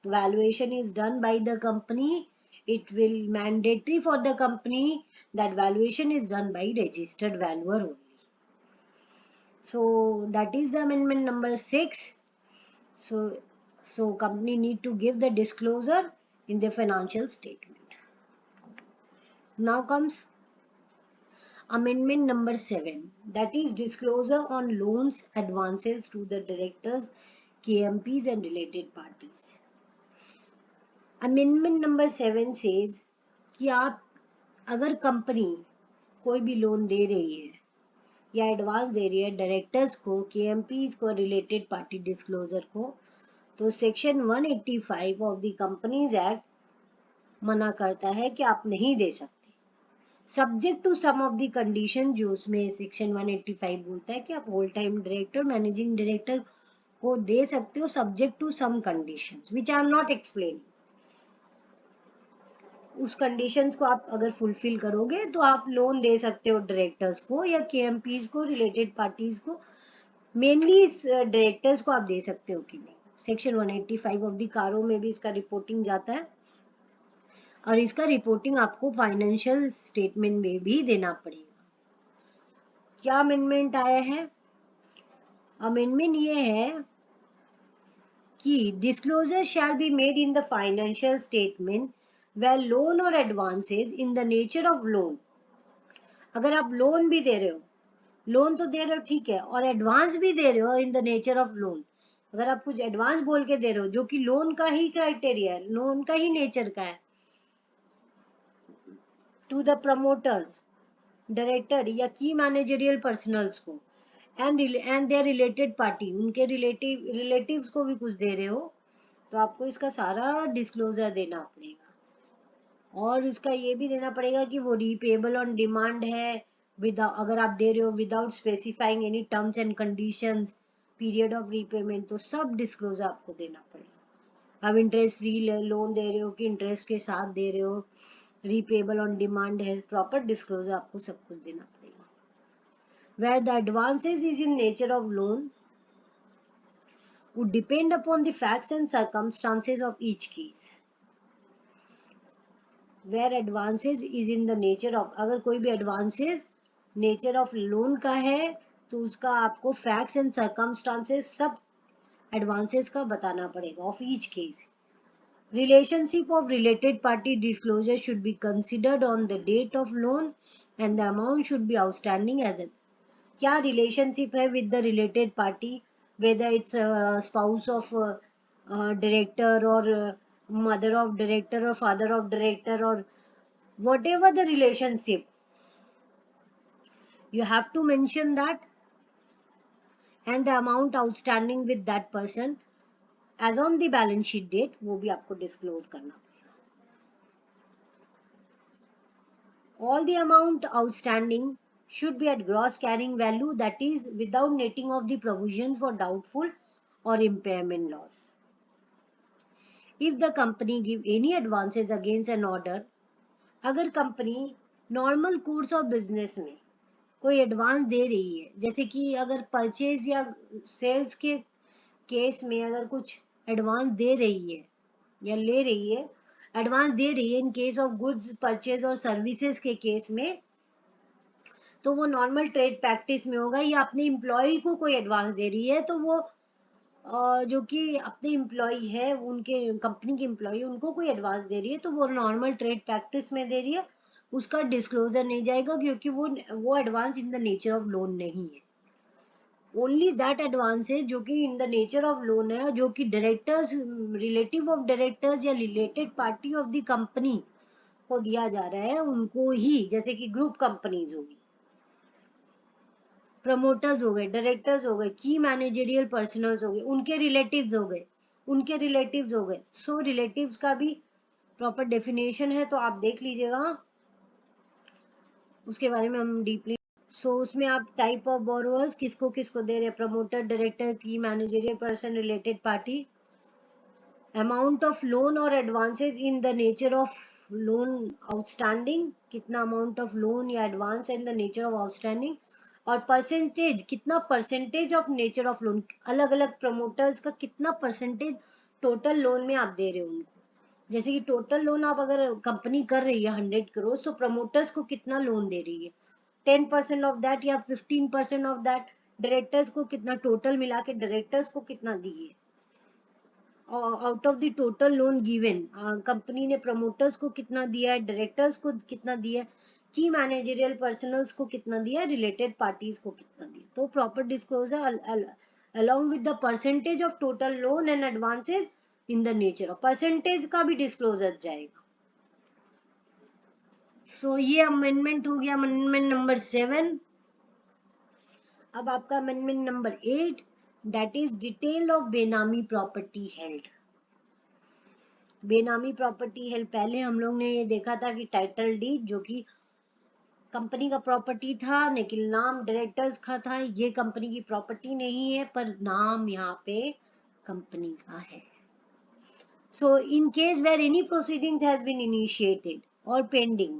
valuation is done by the company, it will mandatory for the company that valuation is done by registered valuer only. So that is the amendment number 6. So company need to give the disclosure in the financial statement. Now comes amendment number 7, that is disclosure on loans, advances to the directors, KMPs and related parties. Amendment number 7 says कि आप अगर company कोई भी loan दे रही है या advance दे रही है डायरेक्टर्स को, KMPs को, रिलेटेड पार्टी डिस्क्लोजर को, तो section 185 of the companies act मना करता है कि आप नहीं दे सकते, subject to some of the condition, जो उसमें सेक्शन 185 बोलता है कि आप whole time director, managing director को दे सकते हो subject to some conditions which I am not explaining. उस कंडीशंस को आप अगर फुलफिल करोगे तो आप लोन दे सकते हो डायरेक्टर्स को या केएमपीज को, रिलेटेड पार्टीज को, मेनली डायरेक्टर्स को आप दे सकते हो कि नहीं। सेक्शन 185 ऑफ द कारो में भी इसका रिपोर्टिंग जाता है और इसका रिपोर्टिंग आपको फाइनेंशियल स्टेटमेंट में भी देना पड़ेगा। क्या अमेंडमेंट आया है? अमेंडमेंट ये है कि disclosure shall be made in the financial statement where loan or advances in the nature of loan, अगर आप लोन भी दे रहे हो, लोन तो दे रहे हो ठीक है, और एडवांस भी दे रहे हो इन द नेचर ऑफ लोन, अगर आप कुछ एडवांस बोल के दे रहे हो जो कि लोन का ही क्राइटेरिया है, लोन का ही नेचर का है, टू द प्रमोटर्स, डायरेक्टर या की मैनेजरियल पर्सनल्स को एंड देयर रिलेटेड पार्टी, उनके रिलेटिव्स को भी कुछ दे रहे हो, तो आपको इसका सारा डिस्क्लोजर देना पड़ेगा। और इसका ये भी देना पड़ेगा कि वो रीपेबल ऑन डिमांड है, अगर आप दे रहे हो without specifying any terms and conditions, period of repayment, तो सब डिस्क्लोजर आपको देना पड़ेगा। अब इंटरेस्ट फ्री लोन दे रहे हो कि इंटरेस्ट के साथ दे रहे हो, रीपेबल ऑन डिमांड है, प्रॉपर डिस्क्लोजर आपको सब कुछ देना पड़ेगा। Where the advances is in nature of loan would depend upon the facts and circumstances of each case. Where advances is in the nature of, अगर कोई भी advances nature of loan का है तो उसका आपको facts and circumstances सब advances का बताना पड़ेगा of each case. Relationship of related party disclosure should be considered on the date of loan and the amount should be outstanding as a, क्या relationship है with the related party, whether it's a spouse of director or mother of director or father of director or whatever the relationship, you have to mention that and the amount outstanding with that person as on the balance sheet date, वो भी आपको disclose करना पड़ेगा। All the amount outstanding should be at gross carrying value, that is without netting of the provision for doubtful or impairment loss. If the company give any advances against an order, अगर company normal course of business में कोई advance दे रही है, जैसे कि अगर purchase या sales के केस में अगर कुछ एडवांस दे रही है या ले रही है, एडवांस दे रही है in case of goods purchase और सर्विसेज के केस में, तो वो नॉर्मल ट्रेड प्रैक्टिस में होगा। या अपने एम्प्लॉय को कोई एडवांस दे रही है तो वो जो कि अपने एम्प्लॉय है, उनके कंपनी के एम्प्लॉय, उनको कोई एडवांस दे रही है तो वो नॉर्मल ट्रेड प्रैक्टिस में दे रही है, उसका डिस्क्लोजर नहीं जाएगा क्योंकि वो advance in the nature of loan नहीं है। ओनली दैट एडवांस है जो कि इन द नेचर ऑफ लोन है, जो कि डायरेक्टर्स, रिलेटिव ऑफ डायरेक्टर्स या related party of the company को दिया जा रहा है, उनको ही, जैसे कि ग्रुप कंपनीज होगी, प्रमोटर्स हो गए, डायरेक्टर्स हो गए, की मैनेजरियल पर्सनल्स हो गए, उनके रिलेटिव्स हो गए, उनके रिलेटिव्स हो गए। सो रिलेटिव्स का भी प्रॉपर डेफिनेशन है, तो आप देख लीजिएगा, उसके बारे में हम डीपली। सो उसमें आप टाइप ऑफ बोरोवर्स किसको किसको दे रहे हैं, promoter, director, key managerial person, related party, amount of loan और advances in the nature of loan outstanding, कितना अमाउंट ऑफ लोन या advance in the nature of outstanding, और परसेंटेज, कितना percentage of nature of loan, अलग अलग promoters का कितना percentage total loan में आप दे रहे हो उनको। जैसे कि टोटल लोन आप अगर कंपनी कर रही है 100 करोड़, तो प्रमोटर्स को कितना लोन दे रही है, 10% ऑफ दैट या 15% ऑफ दैट, डायरेक्टर्स को कितना, टोटल मिला के डायरेक्टर्स को कितना दिए, out of the total loan given company ने प्रमोटर्स को कितना दिया है, डायरेक्टर्स को कितना दिया है, की मैनेजरियल पर्सनल्स को कितना दिया है, रिलेटेड पार्टीज को कितना दिया। तो proper disclosure along with the percentage of total loan and advances in the nature of, percentage का भी डिस्क्लोजर जाएगा। सो ये अमेंडमेंट हो गया, अमेंडमेंट नंबर 7। अब आपका amendment number 8, that is detail of बेनामी प्रॉपर्टी हेल्ड। बेनामी प्रॉपर्टी हेल्ड, पहले हम लोग ने ये देखा था कि टाइटल डीड जो कि कंपनी का प्रॉपर्टी था, लेकिन नाम डायरेक्टर्स का था, ये कंपनी की प्रॉपर्टी नहीं है पर नाम यहाँ पे कंपनी का है। So in case where any proceedings has been initiated और pending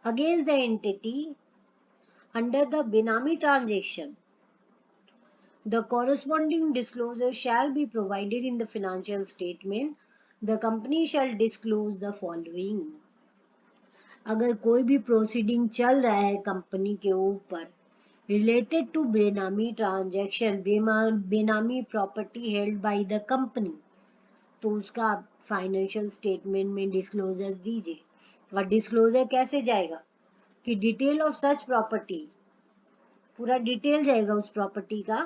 against the entity under the Benami transaction, the corresponding disclosure shall be provided in the financial statement. The company shall disclose the following. अगर कोई भी proceeding चल रहा है company के ऊपर related to बेनामी ट्रांजैक्शन, बेनामी property held by the company, तो उसका आप फाइनेंशियल स्टेटमेंट में डिस्क्लोजर दीजिए। और डिस्क्लोजर कैसे जाएगा कि डिटेल ऑफ सच प्रॉपर्टी, पूरा डिटेल जाएगा उस प्रॉपर्टी का,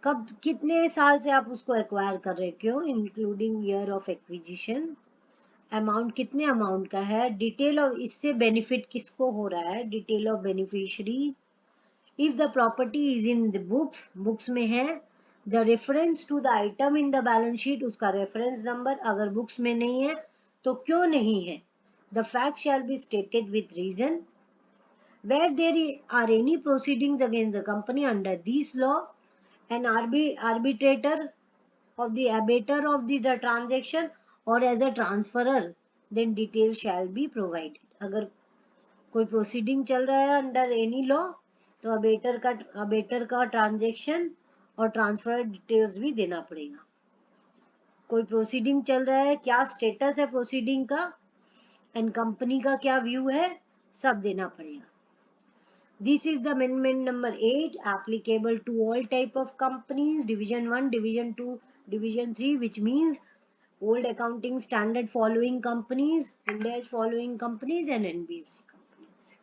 कब कितने साल से आप उसको एक्वायर कर रहे, क्यों, including year of acquisition, amount कितने अमाउंट का है, डिटेल ऑफ इससे बेनिफिट किसको हो रहा है, detail of beneficiary, if the property is in the books में है, the reference to the item in the balance sheet, उसका रेफरेंस नंबर, अगर बुक्स में नहीं है तो क्यों नहीं है, the fact shall be stated with reason, where there are any proceedings against the company under this law, an arbitrator of the abater of the transaction or as a transferer, then details shall be provided. अगर कोई proceeding चल रहा है under any law, तो abettor का transaction और transfer details भी देना पड़ेगा। कोई प्रोसीडिंग चल रहा है, क्या स्टेटस है प्रोसीडिंग का, एंड कंपनी का क्या व्यू है, सब देना पड़ेगा। This is the amendment number 8 applicable to all type of companies, division 1, division 2, division 3, which means old accounting standard following companies, Ind AS following companies and NBFC companies.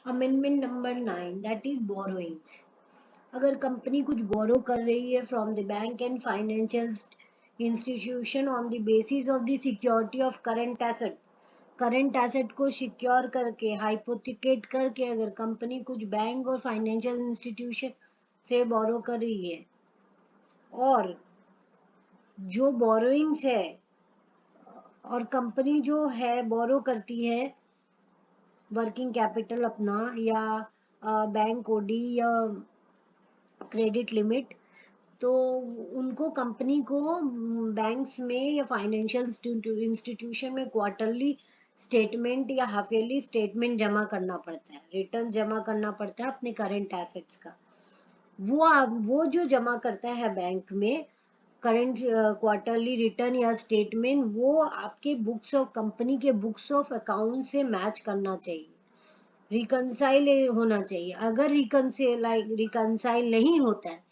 Amendment number 9, that is borrowings. अगर company कुछ बोरो कर रही है from the bank and financial institution on the basis of the security of current asset, current asset को secure करके, hypothecate करके, अगर company कुछ बैंक और फाइनेंशियल इंस्टीट्यूशन से बोरो कर रही है, और जो बोरोइंग्स है, और कंपनी जो है बोरो करती है वर्किंग कैपिटल अपना, या बैंक ओडी या क्रेडिट लिमिट, तो उनको, कंपनी को बैंक्स में या फाइनेंशियल इंस्टीट्यूशन में क्वार्टरली स्टेटमेंट या हाफ ईयरली स्टेटमेंट जमा करना पड़ता है, रिटर्न जमा करना पड़ता है अपने करंट एसेट्स का। वो जो जमा करता है बैंक में करंट क्वार्टरली रिटर्न या स्टेटमेंट, वो आपके बुक्स ऑफ कंपनी के बुक्स ऑफ अकाउंट से मैच करना चाहिए, रिकंसाइल होना चाहिए। अगर रिकंसाइल नहीं होता है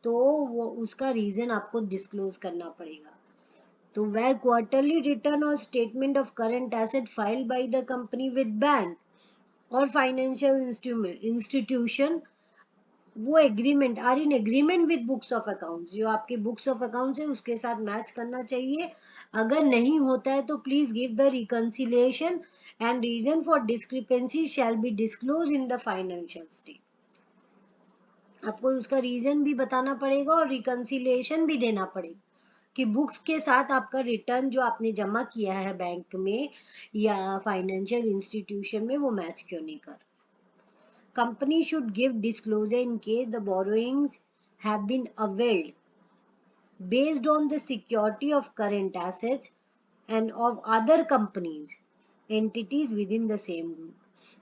तो वो उसका रीजन आपको डिस्क्लोज करना पड़ेगा। तो where quarterly return or statement of current asset filed by the company with bank or financial institution, वो agreement are in agreement with books of accounts, जो आपके बुक्स ऑफ अकाउंट्स है उसके साथ मैच करना चाहिए। अगर नहीं होता है तो please give the reconciliation and reason for discrepancy shall be disclose in the financial state. आपको उसका रीजन भी बताना पड़ेगा और रिकंसिलिएशन भी देना पड़ेगा कि बुक्स के साथ आपका रिटर्न जो आपने जमा किया है बैंक में या फाइनेंशियल इंस्टीट्यूशन में वो मैच क्यों नहीं कर। Company should give disclosure in case the borrowings have been availed based on the security of current assets and of other companies entities within the same group.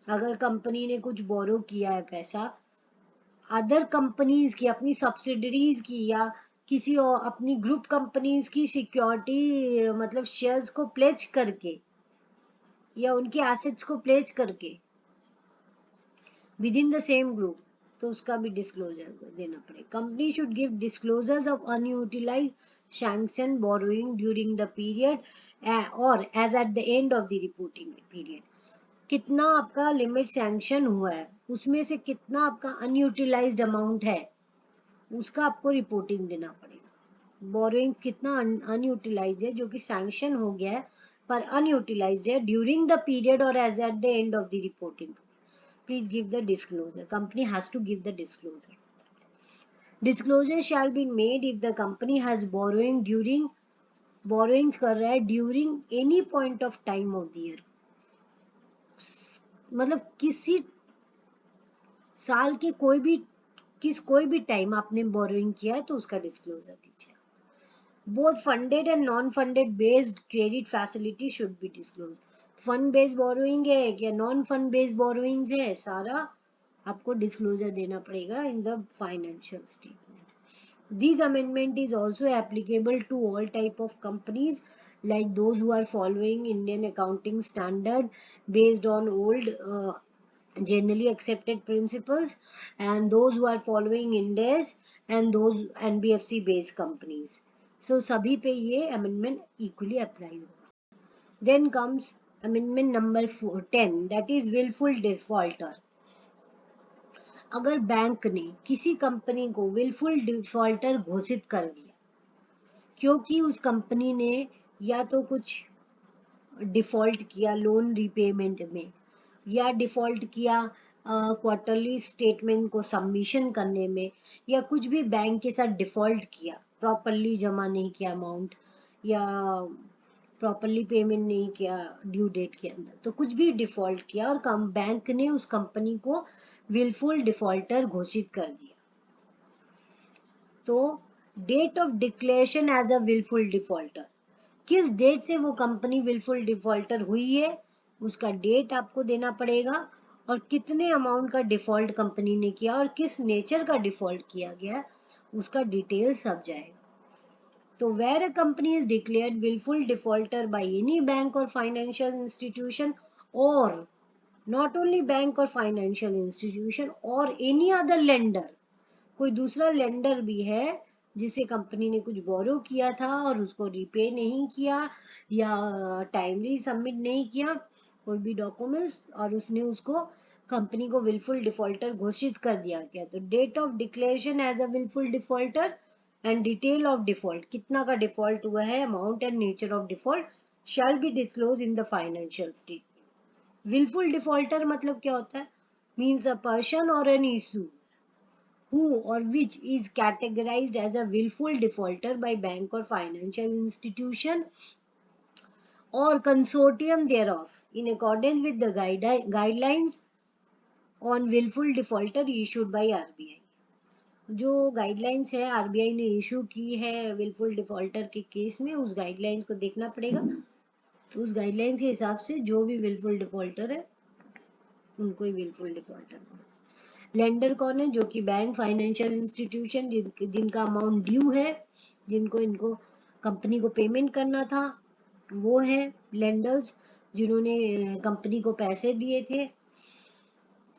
अगर company ने कुछ बोरो किया है पैसा अदर कंपनीज की, अपनी सब्सिडरीज की या किसी और अपनी ग्रुप कंपनीज की सिक्योरिटी, मतलब शेयर्स को प्लेज करके या उनके एसेट्स को प्लेज करके within the same group, तो उसका भी डिस्क्लोजर देना पड़ेगा। Company should give disclosures of unutilize sanction borrowing during the period और as at the end of the reporting period. कितना आपका लिमिट सैंक्शन हुआ है, उसमें से कितना आपका अनयूटिलाइज्ड अमाउंट है, उसका आपको रिपोर्टिंग देना पड़ेगा। बोरोइंग कितना अनयूटिलाइज है जो कि सैंक्शन हो गया है पर अनयूटिलाइज्ड है ड्यूरिंग द पीरियड और as at the end of the reporting, please give the disclosure. Company has to give the disclosure. Disclosure shall be made if the company has borrowings कर रहा है during any point of time of the year, मतलब किसी साल के कोई भी time आपने बोरोइंग किया है तो उसका डिस्क्लोजर दीजिए। Both funded and non funded based credit facility should be disclose. Fund based borrowing है या नॉन फंड बेस्ड बोरोइंग्स है, सारा आपको डिस्क्लोजर देना पड़ेगा in the financial statement. This amendment is also applicable to all type of companies like those who are following Indian accounting standard based on old generally accepted principles and those who are following Ind AS and those NBFC based companies. So सभी पे ये amendment equally apply होगा। Then comes amendment number 10, that is willful defaulter। अगर bank ने किसी company को willful defaulter घोषित कर दिया क्योंकि उस कंपनी ने या तो कुछ डिफॉल्ट किया लोन रीपेमेंट में या डिफॉल्ट किया क्वार्टरली स्टेटमेंट को सबमिशन करने में या कुछ भी बैंक के साथ डिफॉल्ट किया, प्रॉपरली जमा नहीं किया अमाउंट या प्रॉपरली पेमेंट नहीं किया ड्यू डेट के अंदर, तो कुछ भी डिफॉल्ट किया और बैंक ने उस कंपनी को विलफुल डिफॉल्टर घोषित कर दिया, तो date of declaration as a wilful defaulter, किस डेट से वो कंपनी विलफुल डिफॉल्टर हुई है उसका डेट आपको देना पड़ेगा और कितने अमाउंट का डिफॉल्ट कंपनी ने किया और किस नेचर का डिफॉल्ट किया गया उसका डिटेल सब जाएगा। तो where a company is declared wilful defaulter by any bank or financial institution or not only bank or financial institution or any other lender, कोई दूसरा लेंडर भी है जिसे कंपनी ने कुछ बोरो किया था और उसको रिपे नहीं किया या टाइमली सबमिट नहीं किया कोई भी डॉक्यूमेंट्स और उसने उसको कंपनी को विलफुल डिफॉल्टर घोषित कर दिया गया, तो date of declaration as a wilful defaulter and detail of default, कितना का डिफॉल्ट हुआ है, amount and nature of default shall be disclose in the financial statement. Wilful defaulter मतलब क्या होता है, means a person or an issue who or which is categorized as a willful defaulter by bank or financial institution or consortium thereof in accordance with the guidelines on willful defaulter issued by RBI। जो guidelines है RBI ने issue की है wilful defaulter के case में, उस guidelines को देखना पड़ेगा, तो उस गाइडलाइंस के हिसाब से जो भी विलफुल डिफॉल्टर है उनको ही विलफुल डिफॉल्टर। लेंडर कौन है? जो कि बैंक, फाइनेंशियल इंस्टीट्यूशन जिनका अमाउंट ड्यू है, जिनको इनको कंपनी को पेमेंट करना था, वो है लेंडर्स, जिन्होंने कंपनी को पैसे दिए थे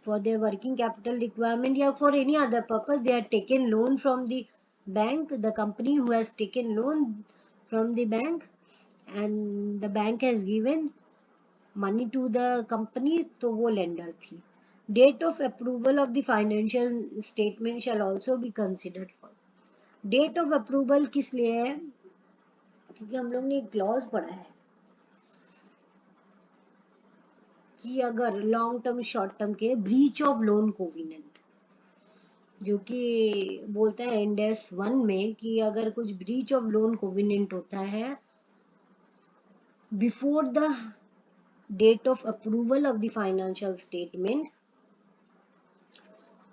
for their working capital requirement or for any other purpose. They have taken loan from the bank, the company who has taken loan from the bank, and the bank has given money to the company, तो वो lender थी. Date of approval of the financial statement shall also be considered for. Date of approval किस लिए है? क्योंकि हम लोग ने एक क्लॉज पढ़ा है कि अगर लॉन्ग टर्म शॉर्ट टर्म के ब्रीच ऑफ लोन कोविनेंट, जो कि बोलता है इंडेस 1 में कि अगर कुछ ब्रीच ऑफ लोन कोविनेंट होता है before the date of approval of the financial statement,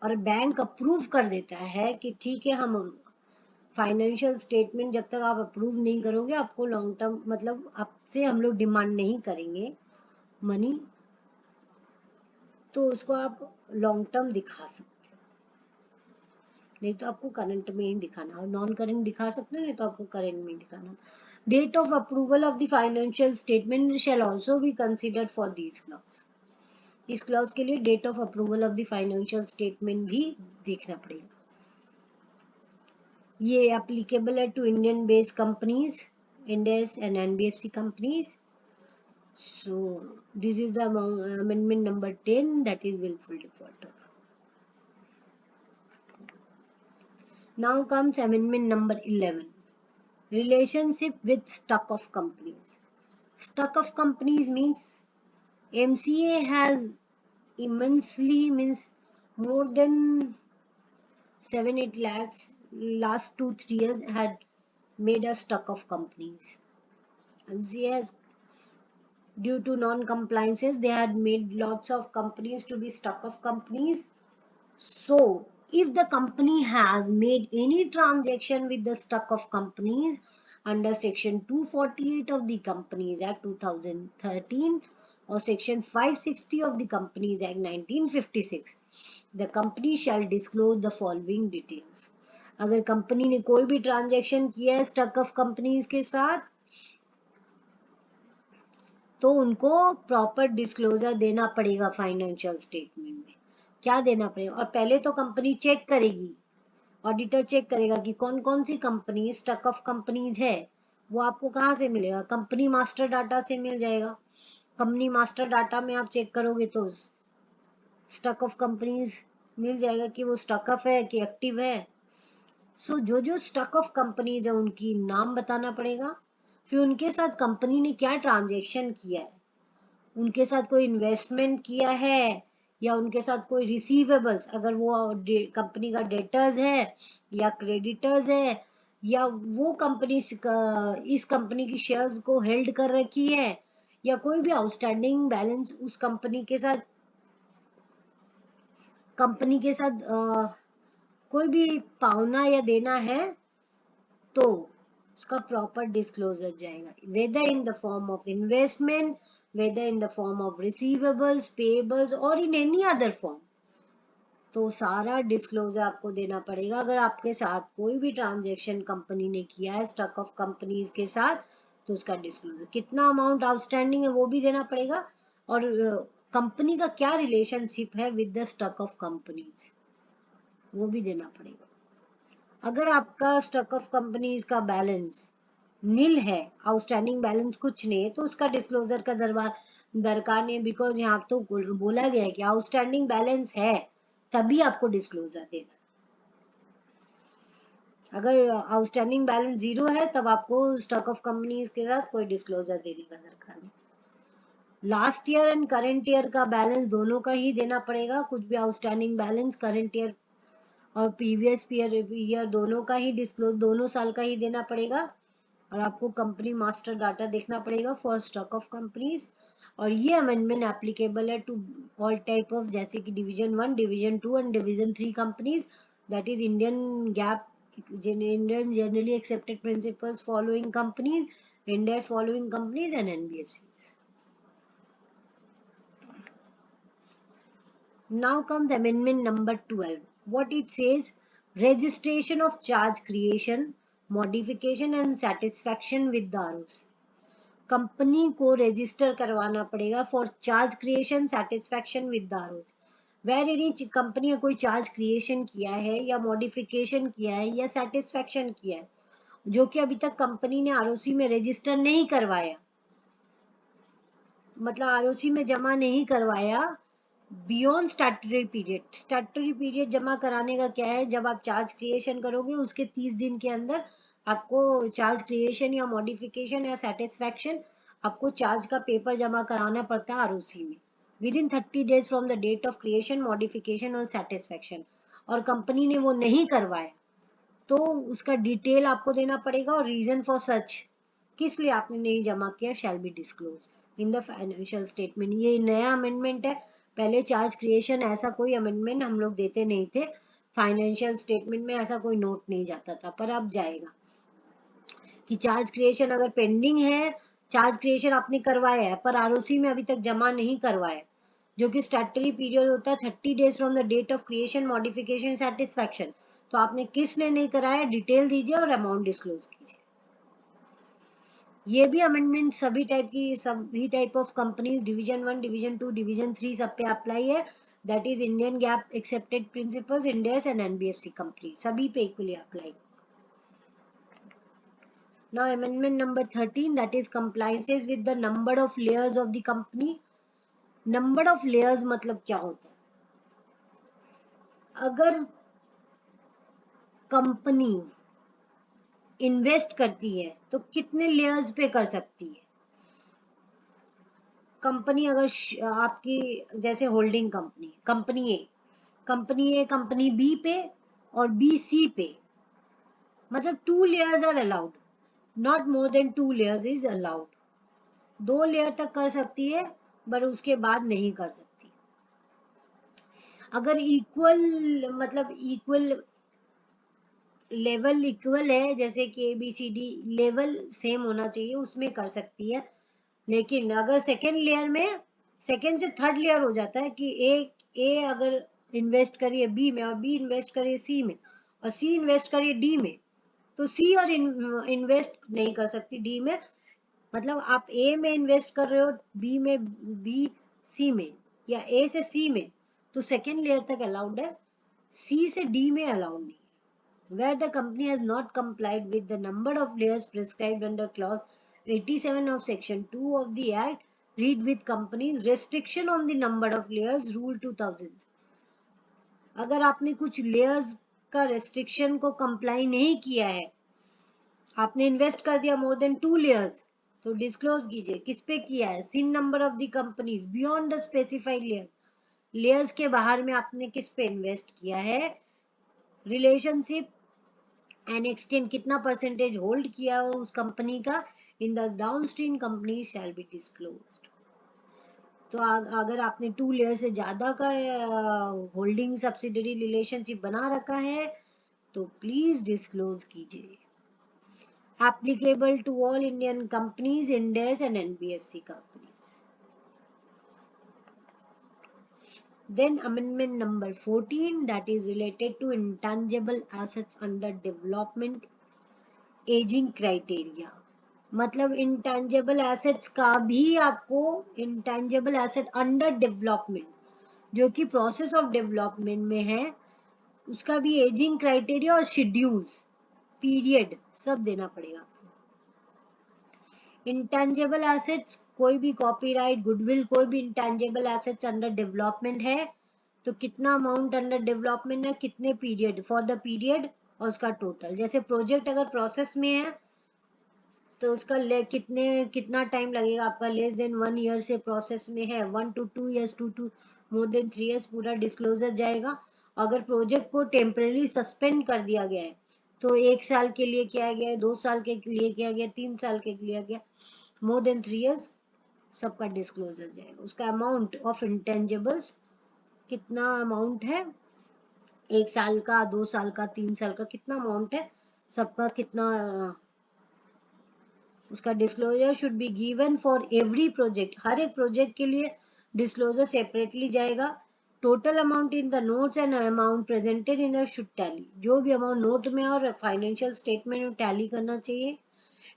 और बैंक अप्रूव कर देता है कि ठीक है, हम फाइनेंशियल स्टेटमेंट जब तक आप अप्रूव नहीं करोगे आपको लॉन्ग टर्म, मतलब आपसे हम लोग डिमांड नहीं करेंगे मनी, तो उसको आप लॉन्ग टर्म दिखा सकते हो, नहीं तो आपको करंट में ही दिखाना, और नॉन करंट दिखा सकते हो, नहीं तो आपको करंट में ही दिखाना. Date of approval of the financial statement shall also be considered for this clause. इस क्लॉज के लिए date of approval of the financial statement भी देखना पड़ेगा. ये एप्लीकेबल है to Indian based companies, Ind AS and NBFC companies. So this is the amendment number 10, that is willful defaulter. Now comes amendment number 11, relationship with stock of companies. Stock of companies means MCA has immensely, means more than 7-8 lakhs last 2-3 years had made a stock of companies. MCA has, due to non-compliances, they had made lots of companies to be stock of companies. So if the company has made any transaction with the stock of companies under section 248 of the Companies Act 2013 or section 560 of the Companies Act 1956, the company shall disclose the following details. अगर company ने कोई भी transaction किया है stock of companies के साथ, तो उनको प्रॉपर डिस्क्लोजर देना पड़ेगा फाइनेंशियल स्टेटमेंट में. क्या देना पड़ेगा? और पहले तो कंपनी चेक करेगी, ऑडिटर चेक करेगा कि कौन कौन सी कंपनी स्टॉक ऑफ कंपनीज है. वो आपको कहाँ से मिलेगा? कंपनी मास्टर डाटा से मिल जाएगा. कंपनी मास्टर डाटा में आप चेक करोगे तो स्टॉक ऑफ कंपनीज मिल जाएगा कि वो स्टॉक ऑफ है कि एक्टिव है. सो जो जो स्टॉक ऑफ कंपनीज है उनकी नाम बताना पड़ेगा. फिर उनके साथ कंपनी ने क्या ट्रांजेक्शन किया है, उनके साथ कोई इन्वेस्टमेंट किया है या उनके साथ कोई रिसीवेबल्स, अगर वो कंपनी का डेटर्स है या क्रेडिटर्स है, या वो कंपनी इस कंपनी की शेयर्स को हेल्ड कर रखी है, या कोई भी आउटस्टैंडिंग बैलेंस उस कंपनी के साथ कोई भी पावना या देना है, तो उसका प्रॉपर डिस्क्लोजर जाएगा, whether in the form of investment, whether in the form of receivables, payables or in any other form. तो सारा डिस्क्लोजर आपको देना पड़ेगा. अगर आपके साथ कोई भी ट्रांजैक्शन कंपनी ने किया है स्टॉक ऑफ कंपनीज के साथ, तो उसका डिस्क्लोजर, कितना अमाउंट आउटस्टैंडिंग है वो भी देना पड़ेगा, और कंपनी का क्या रिलेशनशिप है with the stock of companies वो भी देना पड़ेगा. अगर आपका स्टॉक ऑफ कंपनीज का बैलेंस नील है, आउटस्टैंडिंग बैलेंस कुछ नहीं है, तो उसका डिस्क्लोजर का दरकार नहीं, बिकॉज यहाँ तो बोला गया है कि आउटस्टैंडिंग बैलेंस है तभी आपको डिस्क्लोजर देना. अगर आउटस्टैंडिंग बैलेंस 0 है तब आपको स्टॉक ऑफ कंपनीज के साथ कोई डिस्क्लोजर देने का दरकार नहीं. Last year and current year का बैलेंस दोनों का ही देना पड़ेगा. कुछ भी आउटस्टैंडिंग बैलेंस करंट ईयर और प्रीवियस ईयर दोनों का ही डिस्क्लोज, दोनों साल का ही देना पड़ेगा. और आपको कंपनी मास्टर डाटा देखना पड़ेगा फॉर स्टॉक ऑफ कंपनीज. और ये अमेंडमेंट एप्लीकेबल है टू ऑल टाइप ऑफ, जैसे कि division 1, division 2 and division 3 companies, that is Indian GAAP, Indian generally accepted principles following companies, Ind AS following companies and NBFC. Now comes amendment number 12. What it says: registration of charge creation, modification and satisfaction with the ROC. Company को register करवाना पड़ेगा for charge creation satisfaction with the ROC. Where any company ने कोई charge creation किया है या modification किया है या सेटिस्फैक्शन किया है जो कि अभी तक कंपनी ने ROC में रजिस्टर नहीं करवाया, मतलब ROC में जमा नहीं करवाया beyond statutory period. Statutory period जमा कराने का क्या है? जब आप चार्ज क्रिएशन करोगे उसके 30 दिन के अंदर आपको चार्ज क्रिएशन या मॉडिफिकेशन या सेटिस्फैक्शन, आपको चार्ज का पेपर जमा कराना पड़ता है ROC में within 30 days from the date of creation, modification or satisfaction. और कंपनी ने वो नहीं करवाया तो उसका डिटेल आपको देना पड़ेगा और रीजन फॉर सच, किस लिए आपने नहीं जमा किया, शैल be disclose in the financial statement. ये नया अमेंडमेंट है. पहले चार्ज क्रिएशन ऐसा कोई अमेंडमेंट हम लोग देते नहीं थे, फाइनेंशियल स्टेटमेंट में ऐसा कोई नोट नहीं जाता था, पर अब जाएगा कि चार्ज क्रिएशन अगर पेंडिंग है, चार्ज क्रिएशन आपने करवाया है पर ROC में अभी तक जमा नहीं करवाया, जो कि स्टैट्यूटरी पीरियड होता है 30 days from the date of creation, modification, satisfaction. तो आपने किसने नहीं कराया, डिटेल दीजिए और अमाउंट डिस्क्लोज कीजिए. ये भी अमेंडमेंट सभी type of companies, division 1, division 2, division 3 सब पे अप्लाई है. That is Indian GAAP accepted principles, Ind AS and NBFC company, सभी पे equally apply. Now amendment number 13, that is compliances with the number of layers of the company. Number of layers मतलब क्या होता है? अगर कंपनी इन्वेस्ट करती है तो कितने लेयर्स पे कर सकती है? कंपनी अगर आपकी जैसे holding company, company A company B पे और BC पे, मतलब 2 layers are allowed, not more than 2 layers is allowed. 2 layer तक कर सकती है पर उसके बाद नहीं कर सकती. अगर इक्वल, मतलब इक्वल लेवल इक्वल है, जैसे कि ABCD लेवल सेम होना चाहिए, उसमें कर सकती है. लेकिन अगर सेकेंड लेयर में, सेकेंड से थर्ड लेयर हो जाता है कि ए अगर इन्वेस्ट करिए B में और B इन्वेस्ट करिए C में और C इन्वेस्ट करिए D में, तो C और इन्वेस्ट नहीं कर सकती D में. मतलब आप A में इन्वेस्ट कर रहे हो, B में, B C में या A से C में, तो सेकेंड लेयर तक अलाउड है, C से D में अलाउड नहीं. Where the company has not complied with the number of layers prescribed under clause 87 of section 2 of the act, read with companies restriction on the number of layers rule 2000. अगर आपने कुछ layers का restriction को comply नहीं किया है, आपने invest कर दिया मोर देन 2 लेयर्स, तो डिस्क्लोज कीजिए किस पे किया है. CIN number of the companies beyond the specified layer, layers के बाहर में आपने किस पे इन्वेस्ट किया है, रिलेशनशिप एंड एक्सटेंड, कितना परसेंटेज होल्ड किया हो उस कंपनी का, in the downstream company shall be disclosed. तो अगर आपने 2 लेयर से ज्यादा का होल्डिंग सब्सिडरी रिलेशनशिप बना रखा है तो प्लीज डिस्क्लोज कीजिए. Applicable to all Indian companies, Ind AS and NBFC companies. Then amendment number 14, that is related to intangible assets under development aging criteria. मतलब इंटेंजेबल एसेट्स का भी आपको, इंटेंजेबल एसेट अंडर डेवलपमेंट जो कि प्रोसेस ऑफ डेवलपमेंट में है, उसका भी एजिंग क्राइटेरिया और शेड्यूल्स, पीरियड सब देना पड़ेगा आपको. इंटेंजेबल एसेट्स, कोई भी कॉपीराइट, गुडविल, कोई भी इंटेंजेबल एसेट्स अंडर डेवलपमेंट है तो कितना अमाउंट अंडर डेवलपमेंट है, कितने पीरियड, फॉर द पीरियड और उसका टोटल. जैसे प्रोजेक्ट अगर प्रोसेस में है तो उसका कितना टाइम लगेगा आपका, लेस देन 1 ईयर से प्रोसेस में है, 1 to 2 years, 2 to more than 3 years, पूरा डिस्क्लोजर जाएगा. अगर प्रोजेक्ट को टेम्परेरी सस्पेंड कर दिया गया है तो 1 साल के लिए किया गया है, 2 साल के लिए किया गया, 3 साल के लिए किया, मोर देन 3 years, सबका डिस्क्लोजर जाएगा. उसका अमाउंट ऑफ इंटेंजेबल्स कितना अमाउंट है, 1 साल का, 2 साल का, 3 साल का, कितना अमाउंट है सबका, कितना, उसका disclosure should be given for every project. हर एक प्रोजेक्ट के लिए डिस्क्लोजर सेपरेटली जाएगा. Total amount in the notes and amount presented in the should tally, जो भी अमाउंट नोट में और फाइनेंशियल स्टेटमेंट में टैली करना चाहिए.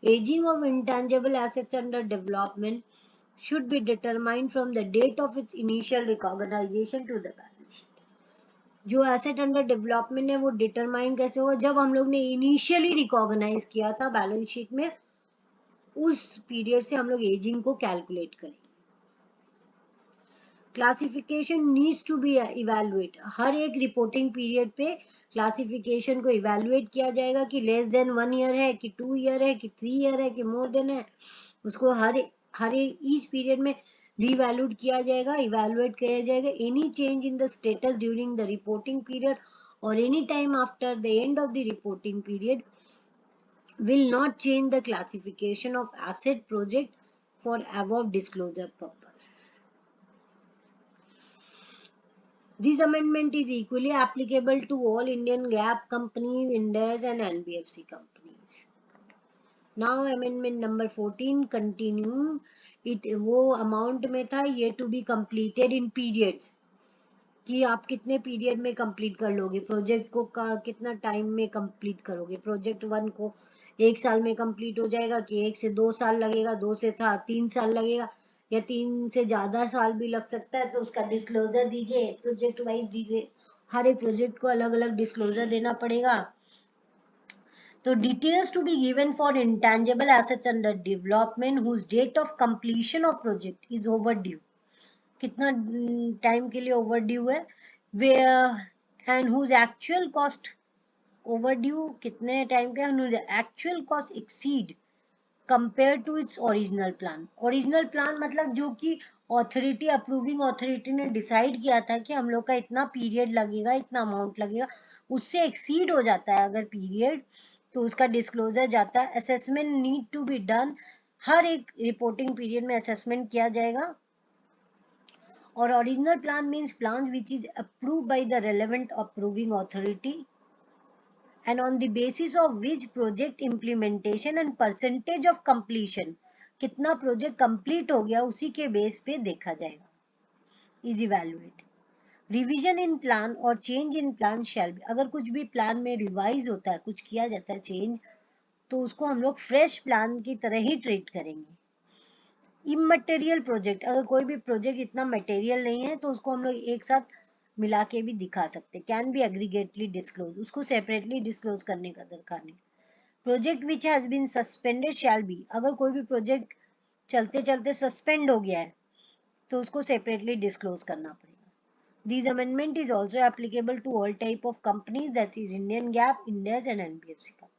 Ageing of intangible assets under development should be determined from the date of its initial recognition to the balance sheet. जो asset under development है वो डिटरमाइन कैसे होगा, जब हम लोग ने इनिशियली रिकॉग्नाइज किया था बैलेंस शीट में, उस पीरियड से हम लोग एजिंग को कैलकुलेट करेंगे. Classification needs to be evaluate, हर एक रिपोर्टिंग पीरियड पे क्लासिफिकेशन को इवैल्यूएट किया जाएगा कि लेस देन 1 ईयर है कि 2 ईयर है कि 3 ईयर है कि मोर देन है. उसको हर ईच पीरियड में रीवैल्यूड किया जाएगा, इवैल्यूएट किया जाएगा. Any change in the status during the reporting period और any time after the end of the reporting period will not change the classification of asset project for above disclosure purpose. This amendment is equally applicable to all Indian GAAP companies, Ind AS and NBFC companies. Now amendment number 14 continue. It वो amount में था ये to be completed in periods, कि आप कितने period में complete कर लोगे प्रोजेक्ट को, कितना टाइम में कंप्लीट करोगे. प्रोजेक्ट 1 को 1 साल में कंप्लीट हो जाएगा कि 1 से 2 साल लगेगा, 2 से 3 साल लगेगा या 3 से ज्यादा साल भी लग सकता है. तो उसका डिस्क्लोजर दीजिए, प्रोजेक्ट वाइज दीजिए. हर एक प्रोजेक्ट को अलग अलग डिस्क्लोजर देना पड़ेगा. तो details to be given for intangible assets under development whose date of completion of project is overdue, कितना टाइम के लिए ओवर ड्यू है, and whose actual cost overdue कितने टाइम का, actual cost exceed compare to its original plan. Original plan मतलब जो कि authority, approving authority ने डिसाइड किया था कि हम लोग का इतना पीरियड लगेगा, इतना अमाउंट लगेगा, उससे एक्सीड हो जाता है अगर पीरियड, तो उसका डिस्क्लोजर जाता है. Assessment need to be done, हर एक रिपोर्टिंग पीरियड में असेसमेंट किया जाएगा. और original plan means plan which is approved by the relevant approving authority and on the basis of which project implementation and percentage of completion, कितना project complete हो गया उसी के बेस पे देखा जाएगा, is evaluate. Revision in plan और change in plan shall be, अगर कुछ भी प्लान में रिवाइज होता है, कुछ किया जाता है चेंज, तो उसको हम लोग फ्रेश प्लान की तरह ही ट्रीट करेंगे. इमटेरियल प्रोजेक्ट, अगर कोई भी प्रोजेक्ट इतना मटेरियल नहीं है तो उसको हम लोग एक साथ मिला के भी दिखा सकते. कैन बी एग्रीगेटली डिस्क्लोज, उसको सेपरेटली डिस्क्लोज करने का दरकार नहीं. Project which has been suspended shall be, अगर कोई भी प्रोजेक्ट चलते चलते सस्पेंड हो गया है तो उसको सेपरेटली डिस्क्लोज करना पड़ेगा. This amendment is also applicable to all type of companies, that is Indian GAAP, Ind AS and NBFC companies.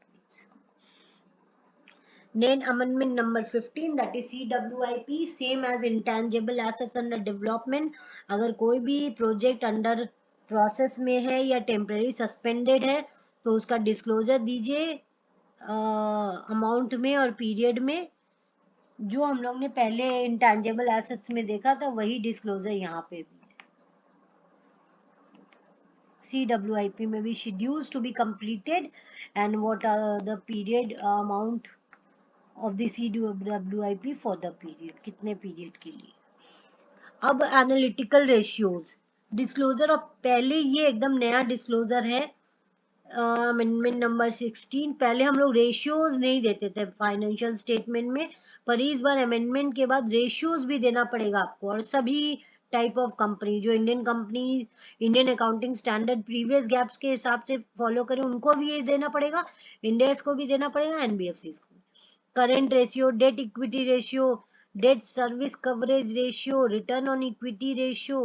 Then amendment number 15, that is CWIP, same as intangible assets under development. अगर कोई भी project under process में है या temporary suspended है तो उसका disclosure दीजिए अमाउंट में और पीरियड में. जो हम लोग ने पहले इंटेंजिबल एसेट्स में देखा था वही डिस्क्लोजर यहाँ पे भी है. CWIP में भी schedules to be completed and what are the period amount of the CWIP for the period, कितने पीरियड के लिए. अब एनालिटिकल रेशियोज डिस्क्लोजर, और पहले ये एकदम नया डिस्क्लोजर है अमेंडमेंट नंबर 16. पहले हम लोग रेशियोज नहीं देते थे फाइनेंशियल स्टेटमेंट में, पर इस बार अमेंडमेंट के बाद रेशियोज भी देना पड़ेगा आपको. और सभी टाइप ऑफ कंपनी, जो Indian company Indian accounting standard previous gaps के हिसाब से फॉलो करें, उनको भी ये देना पड़ेगा, इंडेक्स को भी देना पड़ेगा, एनबीएफसी को. Current ratio, debt equity ratio, debt service coverage ratio, return on equity ratio,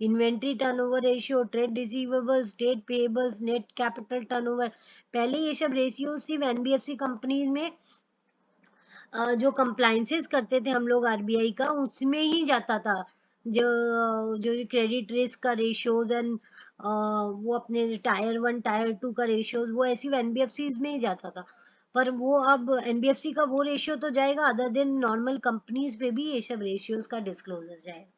inventory turnover ratio, trade receivables, trade payables, net capital turnover. पहले ये सब रेशियो सिर्फ एनबीएफसी कंपनीज में जो कंप्लाइंसेस करते थे हम लोग आरबीआई का, उसमें ही जाता था. जो जो क्रेडिट रिस्क का रेशियोज एंड वो अपने टायर 1 टायर 2 का रेशियोज, वो ऐसी एनबीएफसी में ही जाता था. पर वो अब एनबीएफसी का वो रेशियो तो जाएगा, अदर देन नॉर्मल कंपनीज पे भी ये सब रेशियोज का डिस्क्लोजर जाएगा.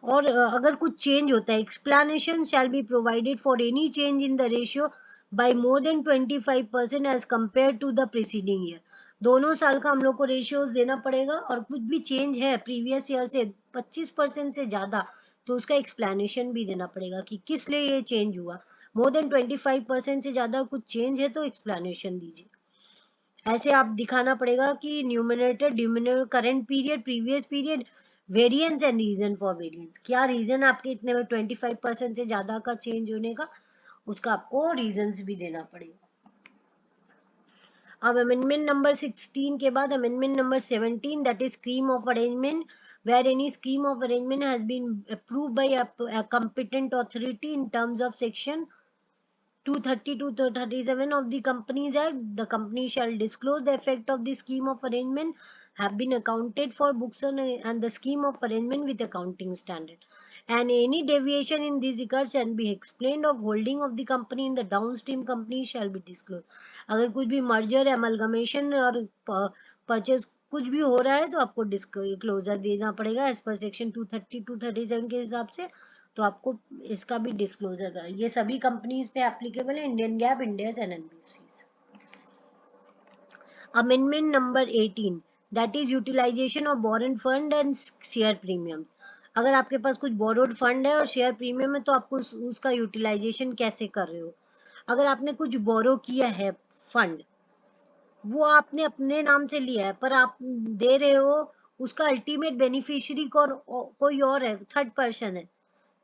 और अगर कुछ चेंज होता है, explanation shall be provided for any change in the ratio by more than 25% as compared to the preceding year. दोनों साल का हम लोग को रेशियोज देना पड़ेगा, और कुछ भी चेंज है प्रीवियस ईयर से 25% से ज्यादा तो उसका एक्सप्लेनेशन भी देना पड़ेगा कि किस लिए ये चेंज हुआ। मोर देन 25% से ज्यादा कुछ चेंज है तो एक्सप्लेनेशन दीजिए। ऐसे आप दिखाना पड़ेगा कि numerator, denominator, current period, previous period, variance and reason for variance. क्या रीजन आपके इतने में 25% से ज्यादा का चेंज होने का, उसका आपको रीजंस भी देना पड़ेगा। अब अमेंडमेंट नंबर 16 के बाद amendment number 17, that is scheme of arrangement, where any scheme of arrangement has been approved by a competent authority in terms of section 230 to 37 of the Companies Act, the company shall disclose the effect of the scheme of arrangement have been accounted for books and the scheme of arrangement with accounting standard. And any deviation in these regards shall be explained of holding of the company in the downstream company shall be disclosed. अगर कुछ भी merger, amalgamation और purchase कुछ भी हो रहा है तो आपको डिस्क्लोजर देना पड़ेगा एज पर सेक्शन 230 237 के हिसाब से। तो आपको इसका भी डिस्क्लोजर करें। ये सभी कंपनीज पे एप्लीकेबल है, Indian GAAP, Ind AS and NBFCs. Amendment number 18, that is utilisation of borrowed fund and share premium. अगर आपके पास कुछ बोरोड फंड है और शेयर प्रीमियम है तो आपको उसका यूटिलाइजेशन कैसे कर रहे हो। अगर आपने कुछ बोरो किया है फंड, वो आपने अपने नाम से लिया है पर आप दे रहे हो, उसका अल्टीमेट बेनिफिशियरी कोई और है, थर्ड पर्सन है।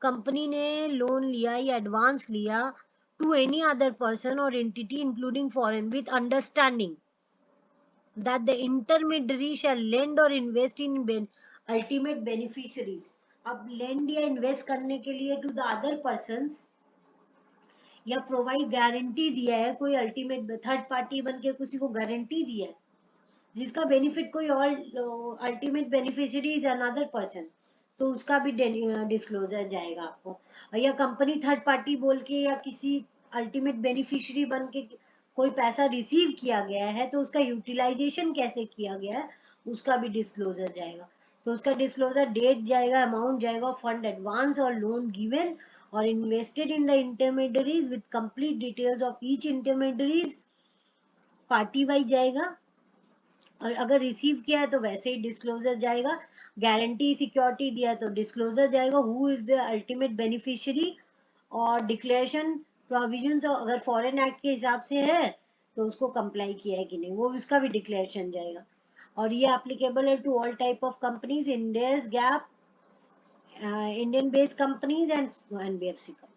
कंपनी ने लोन लिया या एडवांस लिया टू एनी अदर पर्सन और entity including foreign with understanding that the intermediary shall lend or invest in ultimate beneficiaries। अब lend या invest करने के लिए to the other persons या प्रोवाइड गारंटी दिया है, कोई अल्टीमेट थर्ड पार्टी बन के किसी को गारंटी दिया है जिसका बेनिफिट कोई और ultimate beneficiary is another person, तो उसका भी डिस्क्लोजर जाएगा आपको। या कंपनी थर्ड पार्टी बोल के या किसी अल्टीमेट बेनिफिशियरी बन के कोई पैसा रिसीव किया गया है तो उसका यूटिलाइजेशन कैसे किया गया है उसका भी डिस्क्लोजर जाएगा। तो उसका डिस्क्लोजर डेट जाएगा, अमाउंट जाएगा, फंड एडवांस और लोन गिवन और invested in the intermediaries with complete details of each intermediaries, party wise जाएगा। और अगर रिसीव किया है तो वैसे ही डिस्क्लोजर जाएगा। गारंटी सिक्योरिटी दिया तो डिस्क्लोजर जाएगा, who is the ultimate beneficiary और डिक्लेरेशन प्रोविजंस, अगर फॉरेन एक्ट के हिसाब से है तो उसको कंप्लाई किया है कि नहीं वो उसका भी डिक्लेरेशन जाएगा। और ये एप्लीकेबल है to all type of companies, India's GAAP, Indian based companies and NBFC company.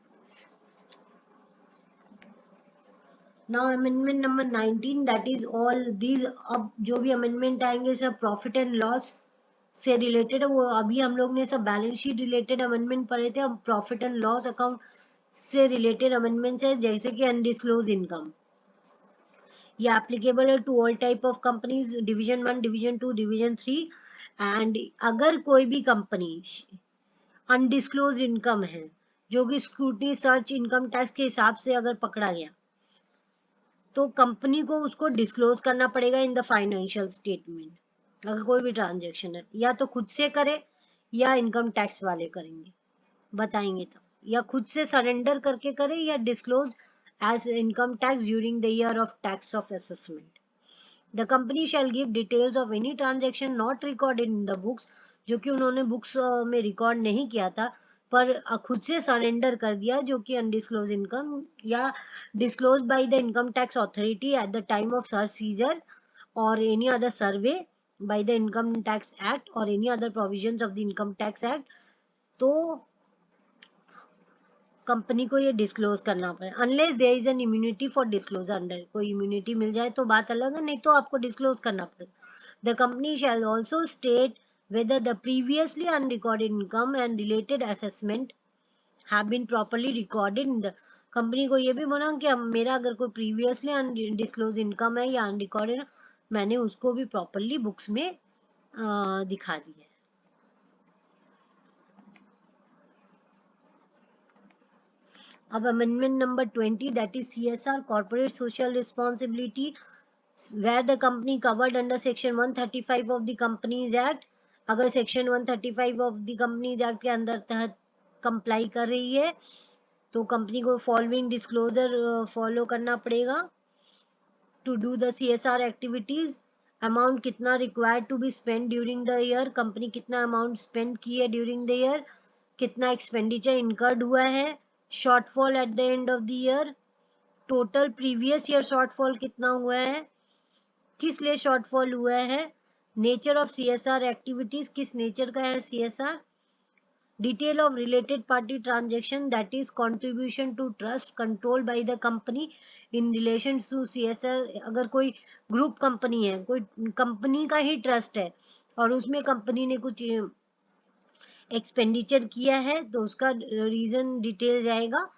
Now amendment number 19, that is all these. अब जो भी अमेंडमेंट आएंगे सब प्रॉफिट एंड लॉस से रिलेटेड है। वो अभी हम लोग ने सब बैलेंस शीट रिलेटेड अमेंडमेंट पढ़े थे, अब प्रॉफिट एंड लॉस अकाउंट से रिलेटेड अमेंडमेंट्स है, जैसे कि अनडिस्क्लोज इनकम। ये एप्लीकेबल है to all type of companies, division 1, division 2, division 3। And अगर कोई भी कंपनी अनडिस्क्लोज इनकम है जो कि स्क्रूटनी सर्च इनकम टैक्स के हिसाब से अगर पकड़ा गया तो कंपनी को उसको डिस्क्लोज करना पड़ेगा इन द फाइनेंशियल स्टेटमेंट। अगर कोई भी ट्रांजैक्शन है या तो खुद से करे या इनकम टैक्स वाले करेंगे, बताएंगे तब, या खुद से सरेंडर करके करे या disclose as income tax during the year of tax of assessment. The company shall give details of any transaction not recorded in the books, जो कि उन्होंने बुक्स में रिकॉर्ड नहीं किया था पर खुद से सरेंडर कर दिया, जो कि अनडिस्क्लोज इनकम या disclose by the income tax authority at the time of search seizure और any other survey by the income tax act और any other provisions of the income tax act. तो company को ये disclose करना पड़ेगा unless there is an immunity for disclosure under, कोई immunity मिल जाए तो बात अलग है, नहीं तो आपको डिस्क्लोज करना पड़ेगा। The company shall also state whether the previously unrecorded income and related assessment have been properly recorded in the। Company को ये भी बोला कि मेरा अगर कोई प्रीवियसली अनडिस्क्लोज इनकम है या अनरिकॉर्डेड, मैंने उसको भी प्रॉपरली बुक्स में दिखा दिया है। अब amendment number 20, that is CSR, corporate social responsibility, where the company covered under section 135 of the Companies Act। अगर section 135 of the companies act के अंदर तहत कंप्लाई कर रही है तो कंपनी को फॉलोइंग डिस्क्लोजर फॉलो करना पड़ेगा to do the CSR activities amount कितना required to be spend during the year, company कितना अमाउंट स्पेंड की है ड्यूरिंग द ईयर, कितना एक्सपेंडिचर इनकर्ड हुआ है, shortfall at the end of the year, total previous year shortfall कितना हुआ है, किस लिए शॉर्टफॉल हुआ है, नेचर ऑफ सीएसआर एक्टिविटीज, किस नेचर का है CSR, detail of related party transaction, that is contribution to trust controlled by the company in relation to CSR। अगर कोई ग्रुप कंपनी है, कोई कंपनी का ही ट्रस्ट है और उसमें कंपनी ने कुछ एक्सपेंडिचर किया है तो उसका रीजन डिटेल जाएगा।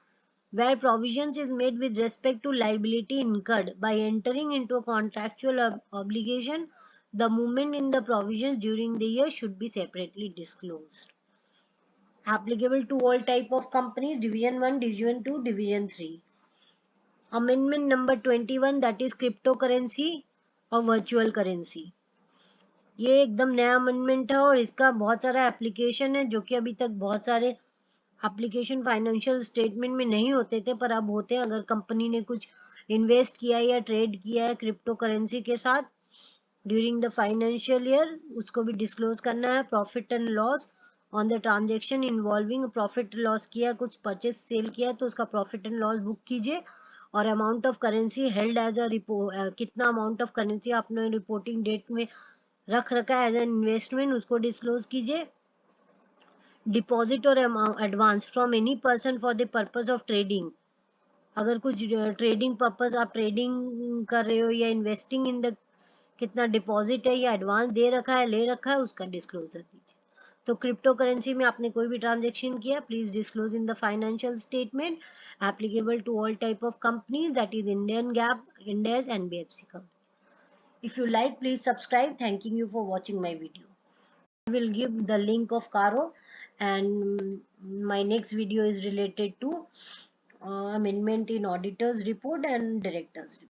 where provisions is made with respect to liability incurred by entering into a contractual obligation, the movement in the provisions during the year should be separately disclosed। Applicable to all type of companies, division 1, division 2, division 3। Amendment number 21, that is cryptocurrency और virtual currency। ये एकदम नया amendment है और इसका बहुत सारा application है जो कि अभी तक बहुत सारे एप्लीकेशन फाइनेंशियल स्टेटमेंट में नहीं होते थे पर अब होते हैं। अगर कंपनी ने कुछ इन्वेस्ट किया या ट्रेड किया है क्रिप्टो करेंसी के साथ ड्यूरिंग द फाइनेंशियल ईयर, उसको भी डिस्क्लोज करना है। Profit and loss on the transaction involving, profit loss किया, कुछ परचेज सेल किया तो उसका प्रॉफिट एंड लॉस बुक कीजिए। और amount of currency held as a कितना अमाउंट ऑफ करेंसी आपने रिपोर्टिंग डेट में रख रखा है एज एन इन्वेस्टमेंट, उसको डिस्क्लोज कीजिए। डिपॉजिट और advance from any person for the purpose of trading, अगर कुछ ट्रेडिंग पर्पज आप ट्रेडिंग कर रहे हो या इन्वेस्टिंग इन द, कितना डिपॉजिट है या एडवांस दे रखा है ले रखा है उसका डिस्क्लोजर दीजिए। तो क्रिप्टो करेंसी में आपने कोई भी ट्रांजेक्शन किया please disclose in the financial statement applicable to all type of companies, that is Indian GAAP, Ind AS, NBFC company. If you like please subscribe. Thanking you for watching my video. I will give the link of Caro, and my next video is related to amendment in auditors report and directors report.